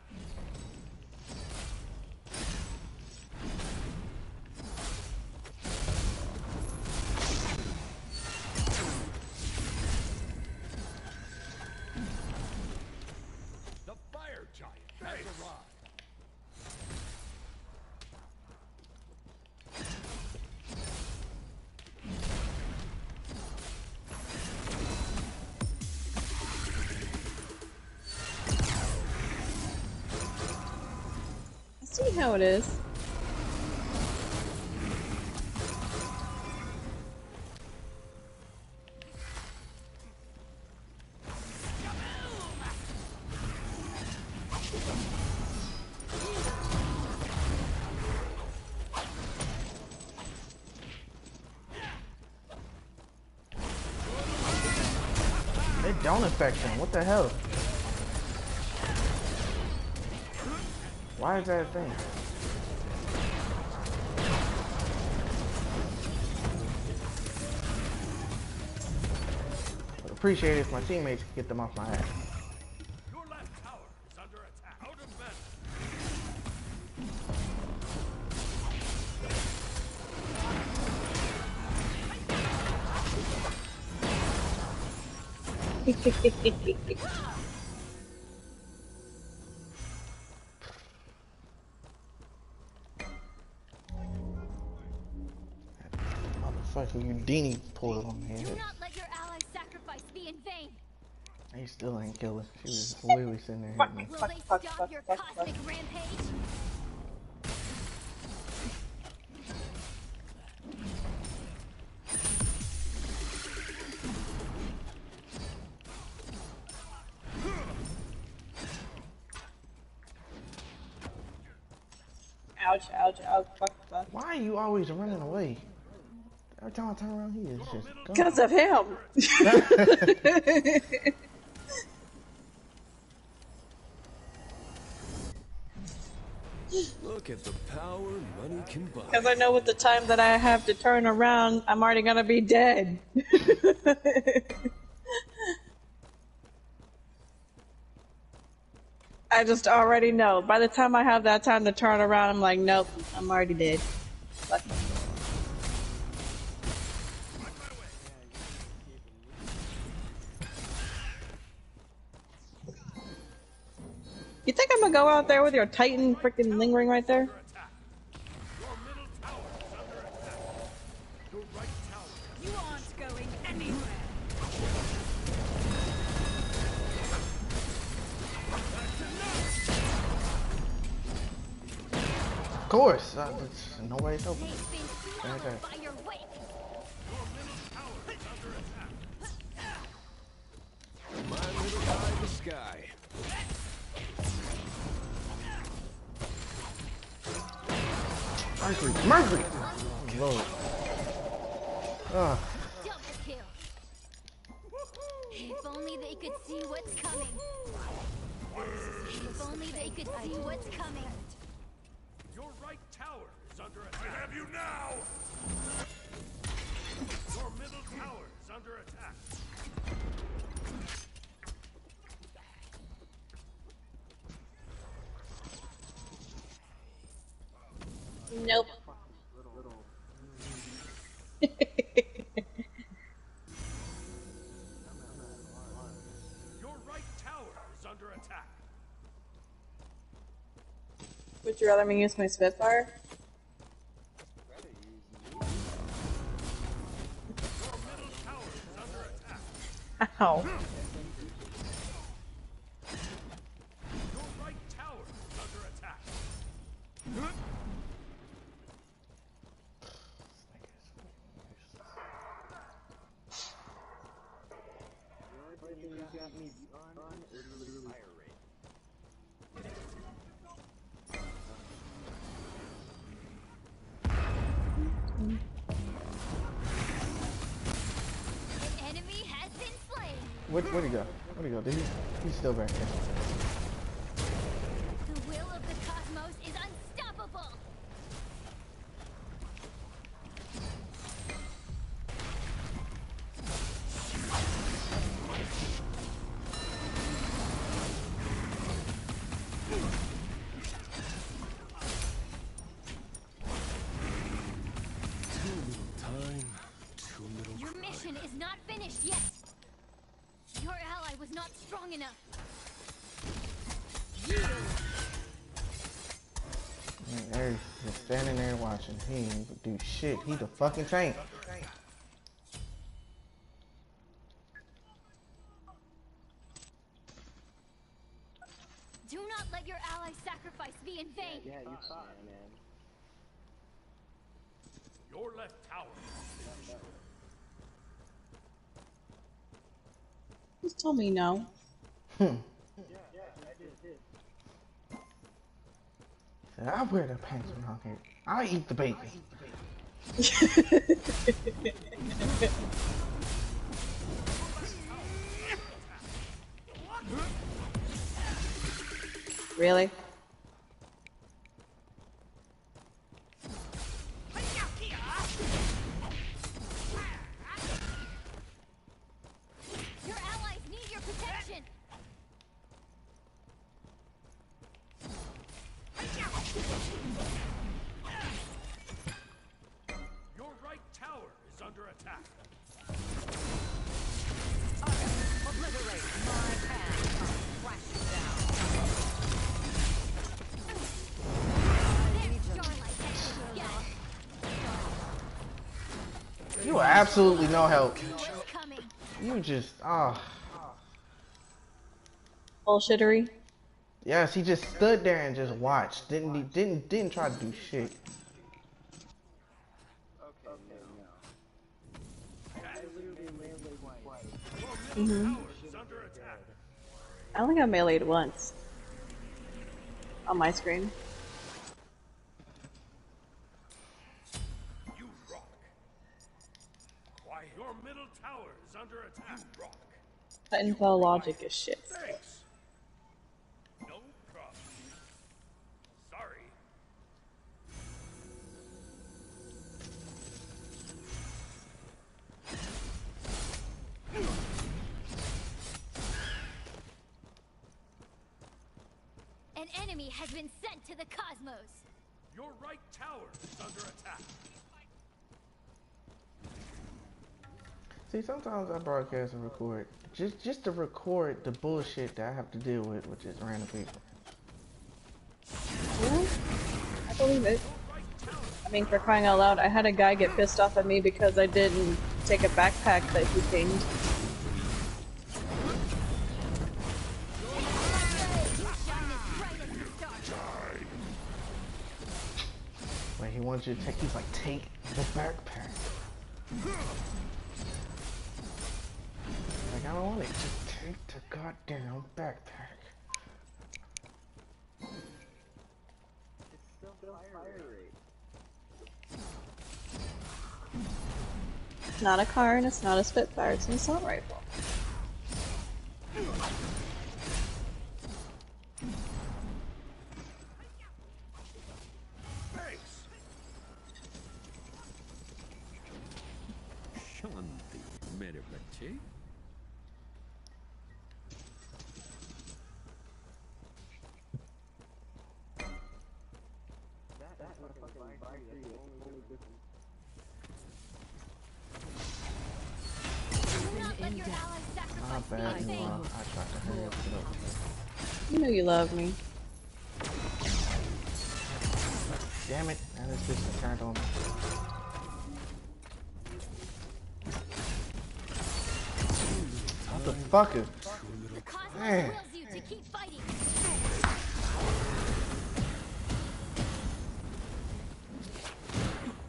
funny how it is. They don't affect him. What the hell? Why is that a thing? I'd appreciate it if my teammates could get them off my ass. Your left tower is under attack. Out of mana. Motherfucking Houdini pulled on me. Do not let your allies' sacrifice be in vain. He still ain't kill her. She was literally sitting there hitting me. Will they stop your cosmic rampage? Ouch, ouch, ouch, fuck, fuck. Why are you always running away? Every time I turn around, he is just gone. Because of him. Look at the power money can buy. Because I know with the time that I have to turn around, I'm already gonna be dead. I just already know. By the time I have that time to turn around, I'm like, nope, I'm already dead. Fuck. You think I'm gonna go out there with your Titan freaking lingering right there? Your middle tower is under attack. Your right tower. You aren't going anywhere. Of course, nobody's helping. They've been swallowed by your wake. Your middle tower is under attack. My little eye in the sky. Mercury! Mercury! Lord. Double kill. If only they could see what's coming. If only they could see what's coming. Your right tower is under attack. I have you now! Your middle tower is under attack. Nope. Your right tower is under attack. Would you rather me use my Spitfire? Your middle tower is under attack. Ow. Your right tower is under attack. An enemy has been slain. Where'd he go? Where'd he go? He's still back there. The will of the cosmos is unstoppable. Too little time, too little Your crying. mission is not finished yet. Your ally was not strong enough. Man, Eric's just standing there watching. He ain't even do shit. He the fucking tank. Do not not let your ally's sacrifice be in vain. Yeah, you saw it, man. Your left tower has been destroyed. Just tell me no. Yeah, I did. I wear the pants around here. I eat the bacon. Really? Your allies need your protection. Your right tower is under attack. Obliterate my path. Crashing down. There's Starlight Exit. Yes. You are absolutely no help. What's coming? You just Bullshittery. yes, he just stood there and just watched. Didn't try to do shit. Okay, no. I literally landed twice. Your middle tower is under attack. I only got meleeed once. On my screen. You rock. Why, your middle tower is under attack. Rock. Titanfall logic is shit. Thanks. No problem. Sorry. An enemy has been sent to the cosmos. Your right tower is under attack. See, sometimes I broadcast and record just to record the bullshit that I have to deal with just random people. Yeah, I believe it. I mean, for crying out loud, I had a guy get pissed off at me because I didn't take a backpack that he pinged. Like he wants you to take. He's like, take the backpack. Like I don't want it. Just take the goddamn backpack. It's still fire rate. It's not a car and it's not a Spitfire, it's an assault rifle. Thanks. Shanti Merivati. That fucking fire rate is the only difference. Do not let your allies Not sacrifice bad, be in you vain. are. I tried to hurry up and get over there. You know you love me. Damn it! Now this bitch is turned on me. Motherfucker! The cosmos Man. wills you to keep fighting.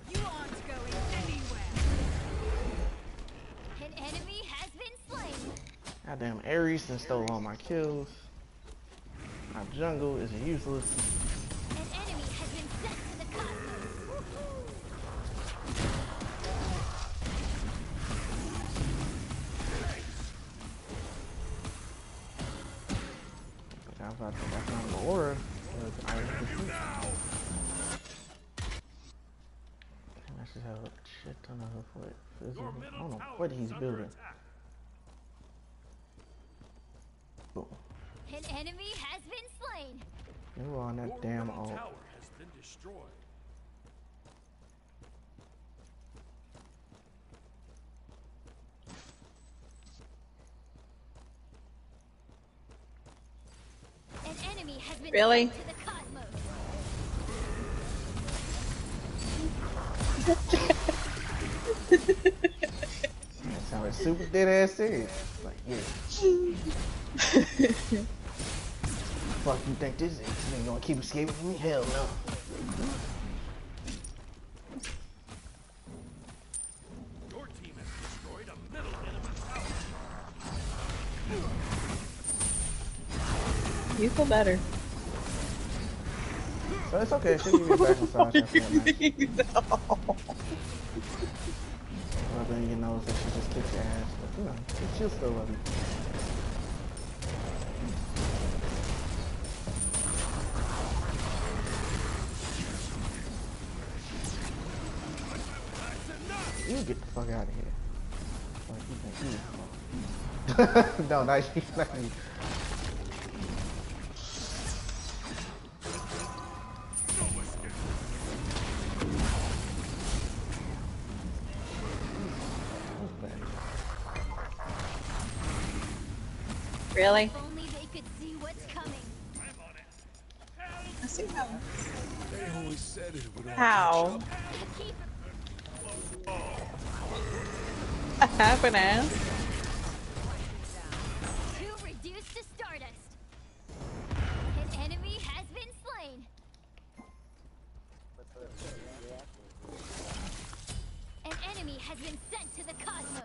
You aren't going anywhere. An enemy has been slain. Goddamn Ares and stole all my kills. My jungle is useless. An enemy has been sent to the cosmos. But I thought that's not the aura. I should have a shit ton of what physical. Your I middle don't know tower what is he's under building. attack. Boom. An enemy has been slain. You on Your that damn middle ult. tower has been destroyed. An enemy has been Really? sent to the cosmos. That sounded super dead ass serious. Like, yeah. Fuck you think this is? You ain't gonna keep escaping from me? Hell no. Your team has destroyed a middle enemy tower. You feel better. So it's okay. She'll give you a back massage after that match. Rubbing your nose that she just kicked your ass. But, you know, she'll still love you. You get the fuck out of here. Like, you think you no, not you. Not you. Really? If only they could see what's coming. I see how. They always said it would all How? catch up. Keep I have an ass. two reduced to stardust. An enemy has been slain. An enemy has been sent to the cosmos.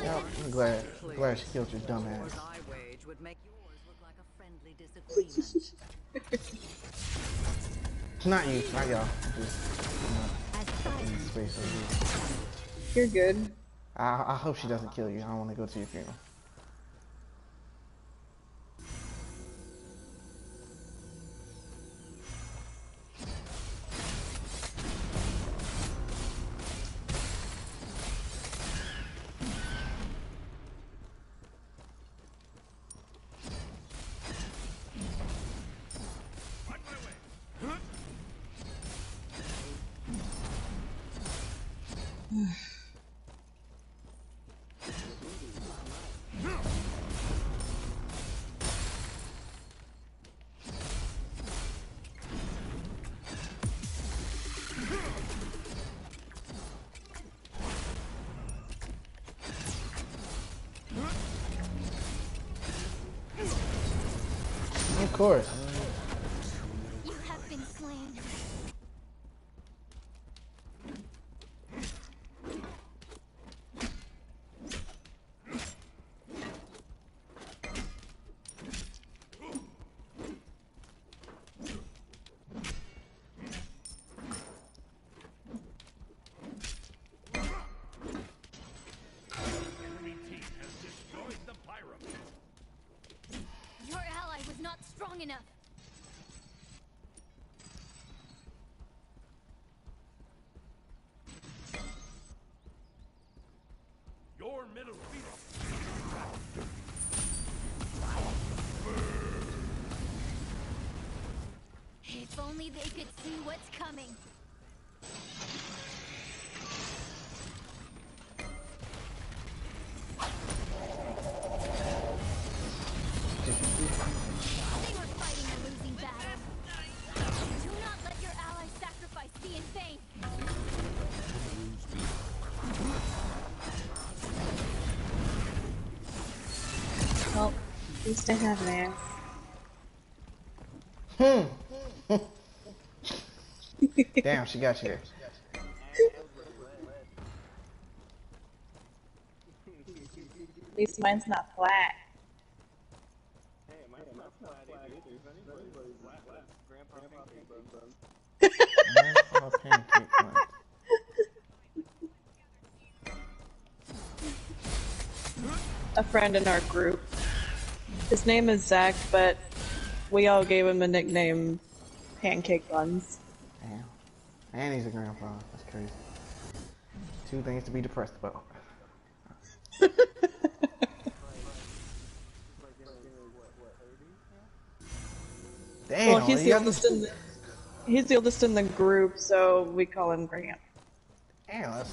Yeah, I'm glad she killed your dumb ass. I wage would make yours look like a friendly disagreement. It's not you, not y'all. Just, in space over here. You're good. I hope she doesn't kill you. I don't want to go to your funeral. Of course. You have been slain. Enemy team has destroyed the pyramid. Your ally was not strong enough. Your middle field. If only they could see what's coming. They were fighting a losing battle. Do not let your ally's sacrifice be in vain. Well, at least I have an ass. Damn, she got you there. At least mine's not flat. Grandpa pancake plant. A friend in our group. His name is Zach, but we all gave him the nickname Pancake Buns. Damn. And he's a grandpa. That's crazy. Two things to be depressed about. Damn. Well, he's the oldest in the group, so we call him Grant. Damn, that's...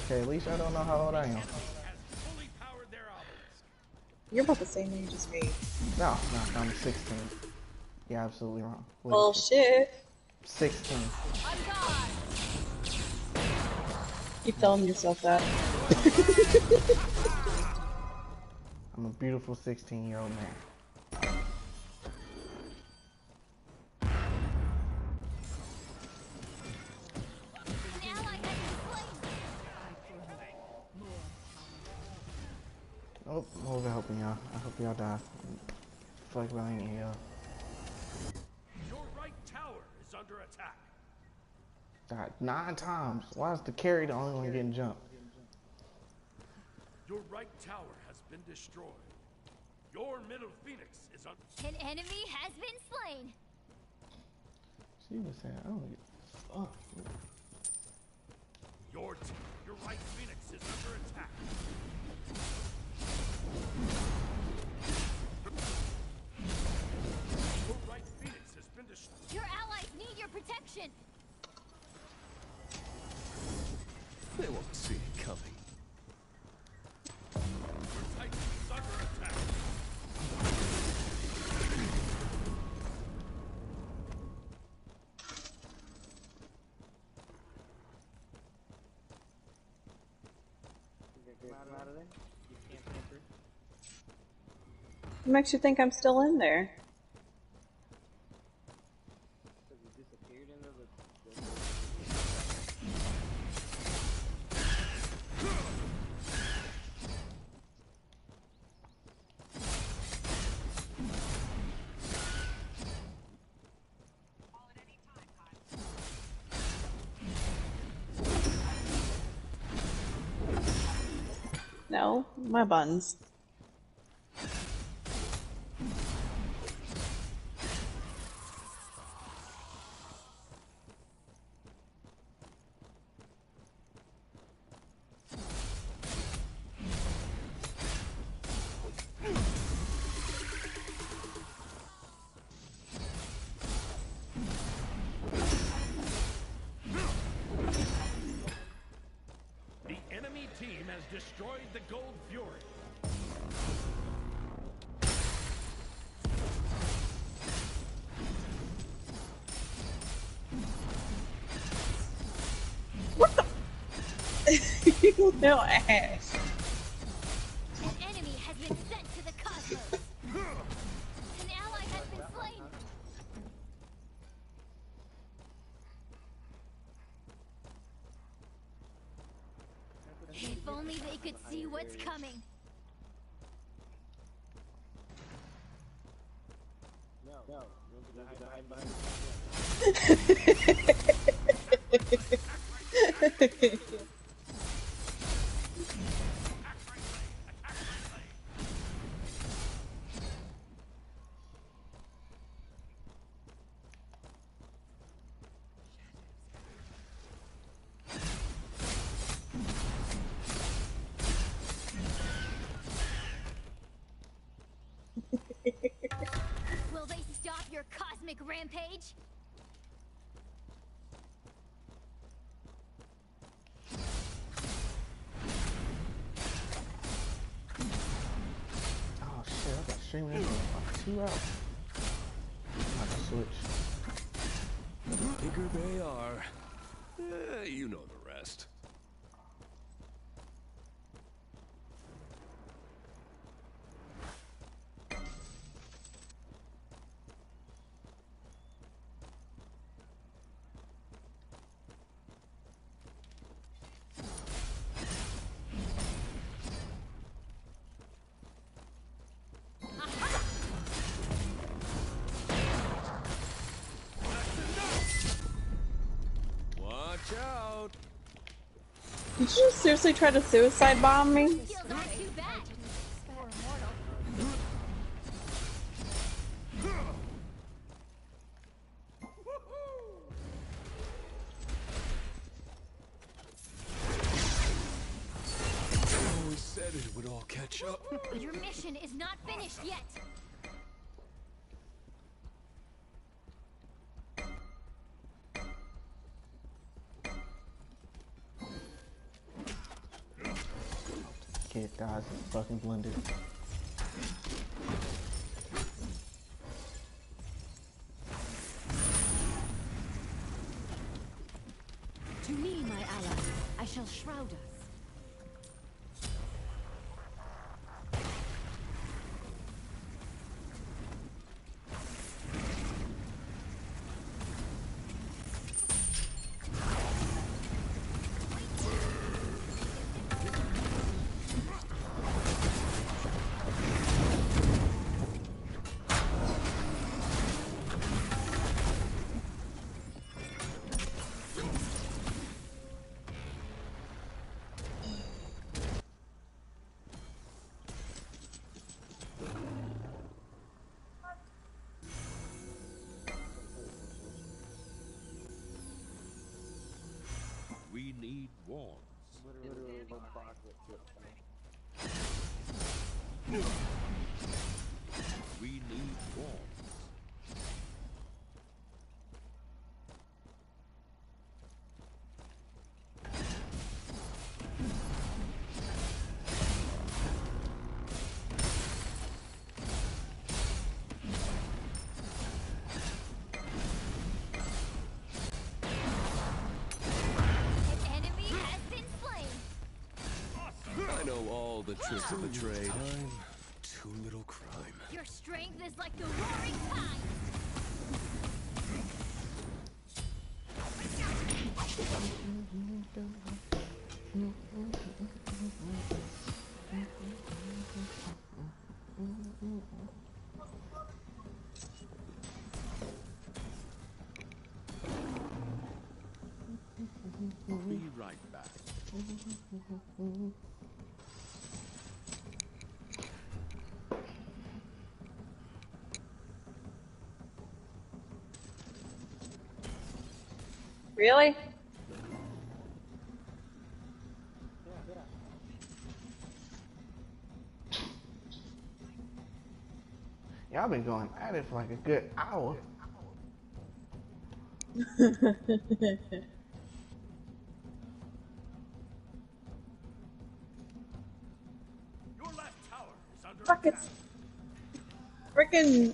Okay, at least I don't know how old I am. Has fully powered their obelisk. You're about the same age as me. No, I'm 16. You're absolutely wrong. Wait, Bullshit. 16. On guard. Keep telling yourself that. I'm a beautiful 16-year-old man. An ally has been slain. Oh, over helping y'all. I hope y'all die. Fuck if I ain't here. Your right tower is under attack. Died 9 times. Why is the carry the only one getting jumped? Your right tower has been destroyed. Your middle phoenix is on. An enemy has been slain. She was saying, I don't get fuck. Your right phoenix is under attack. Your right phoenix has been destroyed. Your allies need your protection. They won't see it coming. Your titan is under attack. What makes you think I'm still in there? No, my buns. The enemy team has destroyed the Gold Fury. You little ass. An enemy has been sent to the cosmos. An ally has been slain. If only they could see what's coming. Will they stop your cosmic rampage? Oh shit, I got streaming in for like 2 hours. I have to switch. The bigger they are, you know the rest. Watch out! Did you seriously try to suicide bomb me? Skills aren't too bad. For a mortal. I always said it would all catch up. Your mission is not finished yet. Kid dies in fucking blender. To me, my ally, I I shall shroud us. We need wands. We need wands. An enemy has been slain. I know all the tricks of the trade. I'm too little crime. Your strength is like the roaring tide. Be right back. Really? Y'all been going at it for like a good hour. Your left tower is under Fucking attack. freaking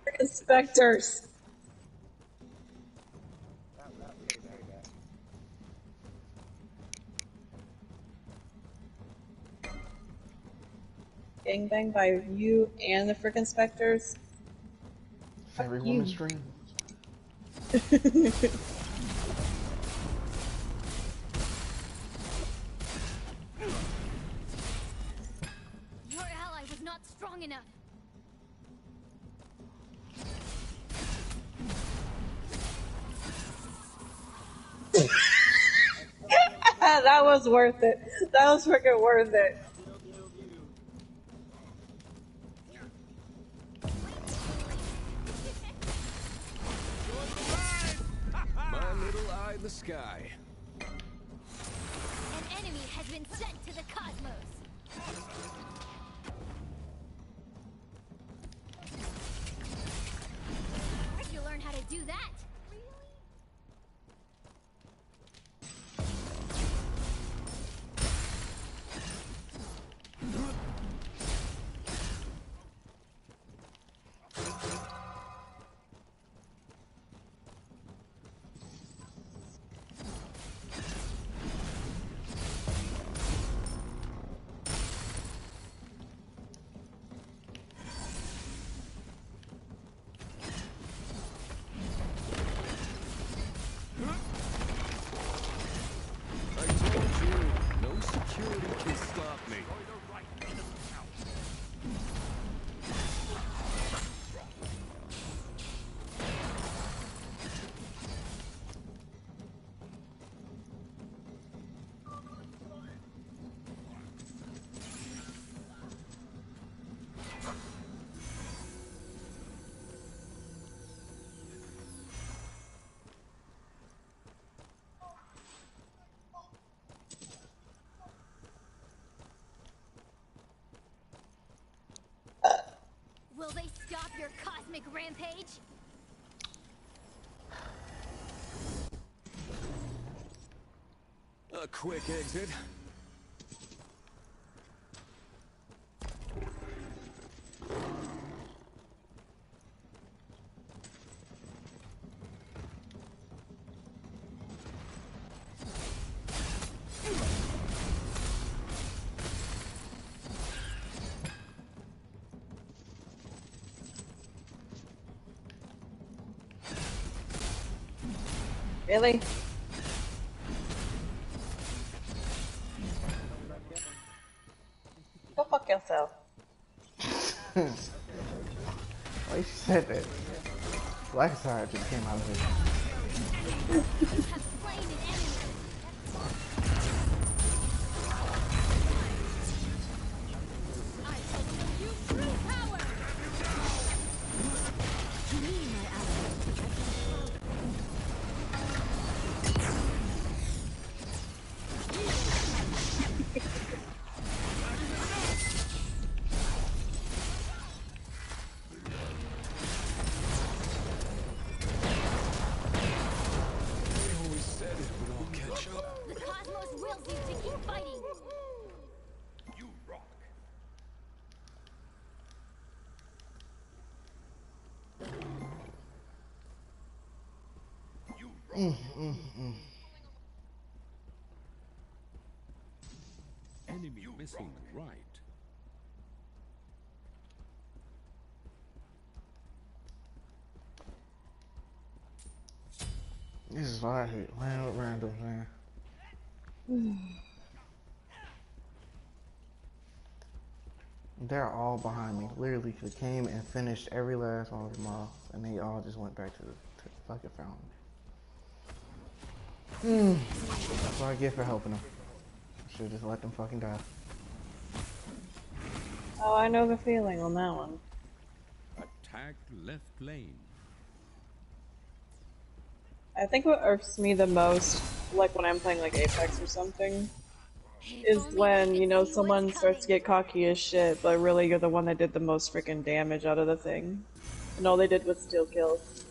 freaking specters. Gangbang by you and the freaking specters. It's every you. woman's dream. Your ally was not strong enough. That was worth it. That was freaking worth it. My little eye in the sky. An enemy has been sent to the cosmos. Where'd you learn how to do that? I told you, no security can stop me. Will they stop your cosmic rampage? A quick exit. Really? Go fuck yourself. Why you said that? Black side just came out of it. Have slain an enemy. I shall show you true power. To me, my ally. They always said it would all catch up. The cosmos wills you to keep fighting. You rock. You rock. Enemy missing right. This is why I hate playing with randoms, man. They're all behind me. Literally, they came and finished every last one of them off, and they all just went back to the fucking fountain. That's what I get for helping them. Should just let them fucking die. Oh, I know the feeling on that one. Attack left lane. I think what irks me the most, like when I'm playing like Apex or something, is when, you know, someone starts to get cocky as shit, but really you're the one that did the most freaking damage out of the thing. And all they did was steal kills.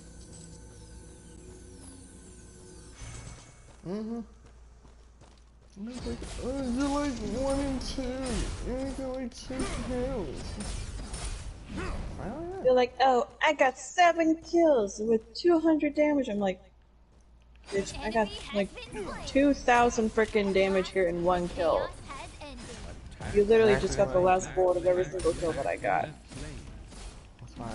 And it's like, oh, you're like 1 and 2. You got like 2 kills. Well, You're like, oh, I got 7 kills with 200 damage. I'm like, bitch, I got like 2,000 freaking damage here in 1 kill. Chaos has ended. You literally just Exactly got the right. last bullet of every single kill that I got. Left lane. That's why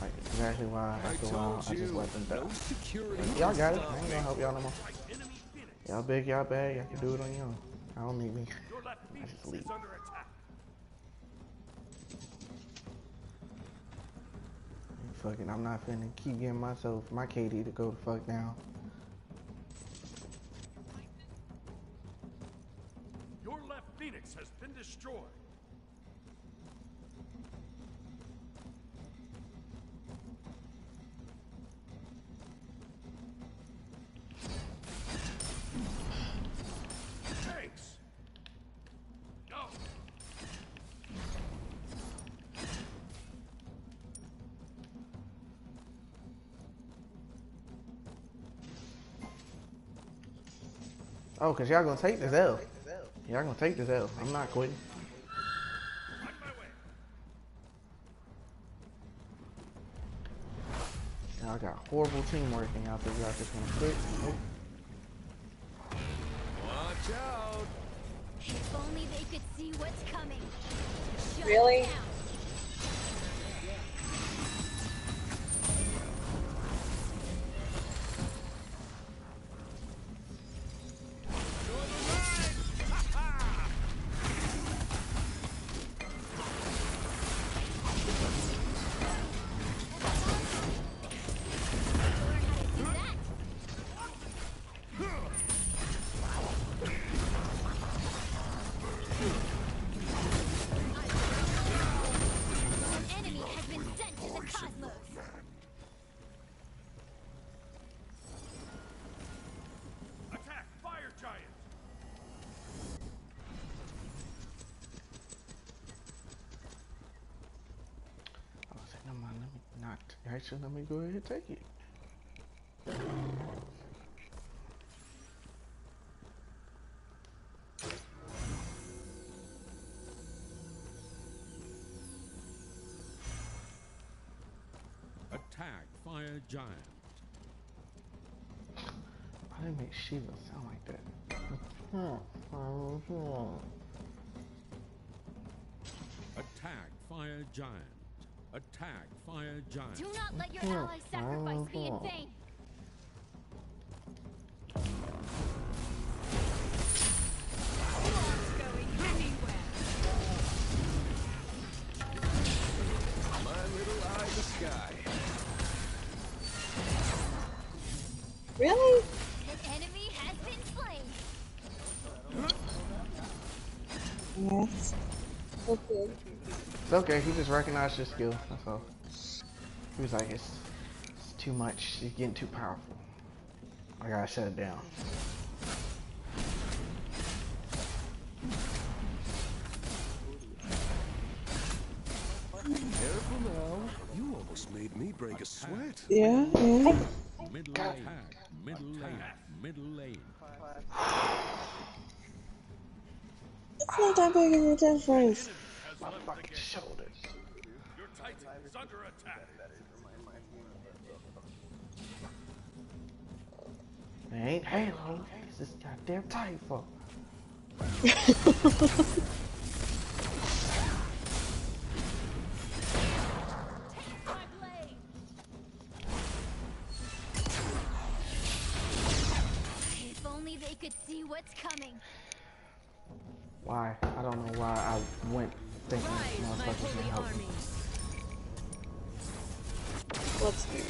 like exactly why I after a while told I just you, let them die. no security. Y'all got it. I ain't gonna help y'all no more. Y'all big, y'all bad. Y'all can do it on your own. I don't need me. Your left I Phoenix just leave. is under attack. Fucking, I'm not finna keep getting myself my KD to go the fuck down. Your left Phoenix has been destroyed. Thanks. Go. Oh, cause y'all gonna take this L. Y'all gonna take this L. I'm not quitting. On my way. Y'all got horrible teamwork and y'all think y'all just gonna quit. Nope. Watch out. If only they could see what's coming. Shut Really? down. Learn how to do that. An enemy has been sent to the cosmos. Attack fire giant. I was like, never mind, let me not. Actually, let me go ahead and take it. Attack fire giant. I didn't make Shiva sound like that. Attack fire giant. Attack fire giant. Do not let your allies' sacrifice be in vain. Really? An enemy has been slain. Yes. Okay. It's okay. He just recognized your skill. That's all. He was like, it's too much. It's getting too powerful. I gotta shut it down. Careful now. You almost made me break a sweat. Yeah, yeah. Middle God. lane. Middle lane. Middle lane. It's not that big of a difference. Has My left the fucking game. shoulders. Your Titan is under attack. It ain't Halo. It's this goddamn Titanfall. My blade. If only they could see what's coming. Why? I don't know why I went thinking motherfuckers can help me. Let's do.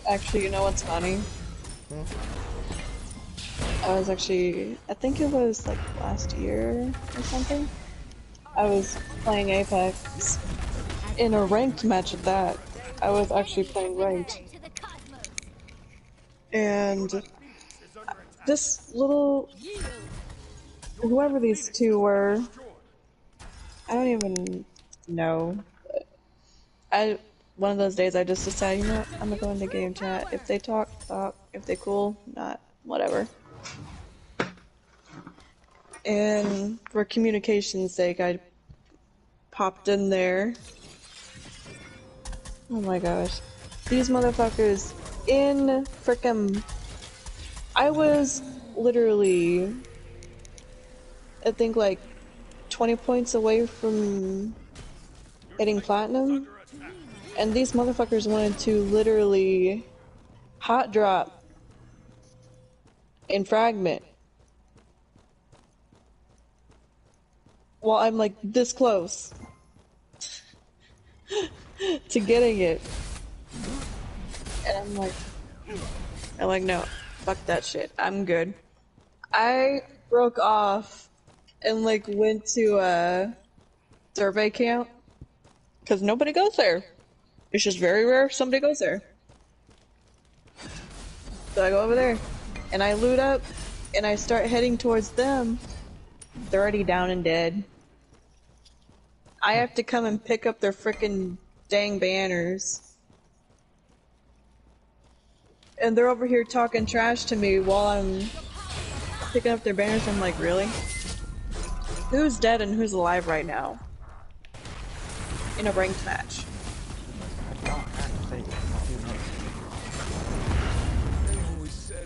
Actually, you know what's funny? I think it was like last year or something. I was playing Apex in a ranked match at that. I was actually playing ranked. To the cosmos. And this little, whoever these two were, I don't even know. One of those days I just decided, you know what, I'm gonna go into game chat. If they talk, talk. If they cool, not, whatever. And for communication's sake, I popped in there. Oh my gosh. These motherfuckers in frickin'. I was literally, I think like 20 points away from hitting platinum. And these motherfuckers wanted to literally hot drop and fragment. While I'm like this close to getting it. And I'm like, no, fuck that shit. I'm good. I broke off and like went to a survey camp because nobody goes there. It's just very rare somebody goes there. So I go over there and I loot up and I start heading towards them. They're already down and dead. I have to come and pick up their frickin' dang banners. And they're over here talking trash to me while I'm picking up their banners. I'm like, really? Who's dead and who's alive right now? In a ranked match. I don't have to say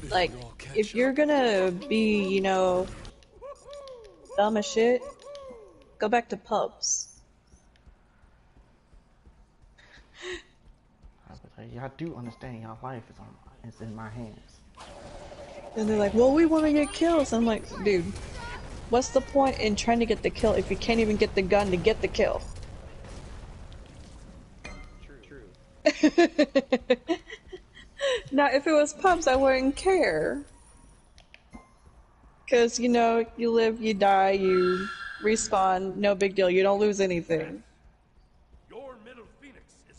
it. Like, if you're gonna be, you know, dumb as shit, go back to pubs. Y'all do understand y'all life is in my hands. And they're like, well, we want to get kills. I'm like, dude, what's the point in trying to get the kill if you can't even get the gun to get the kill? True. Now, if it was pubs, I wouldn't care. Because, you know, you live, you die, you respawn, no big deal, you don't lose anything.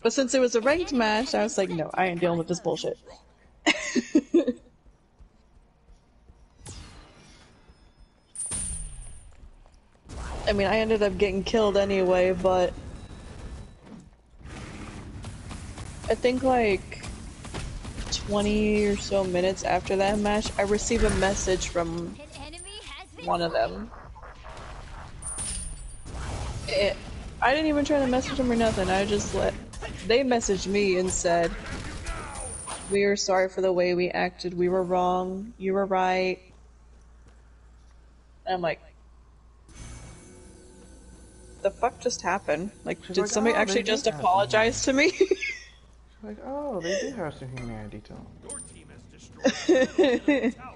But since it was a ranked match, I was like, no, I ain't dealing with this bullshit. I mean, I ended up getting killed anyway, but I think like 20 or so minutes after that match, I received a message from one of them. I didn't even try to message them or nothing, they messaged me and said, we are sorry for the way we acted, we were wrong, you were right. And I'm like, the fuck just happened? Like, She's did like, somebody oh, actually they did just have apologize to me? Like, oh, they do have some humanity to them. Your team has destroyed the middle tower.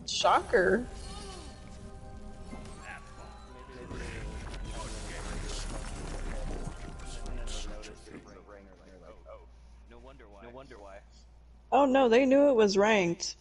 Shocker. Oh no, they knew it was ranked.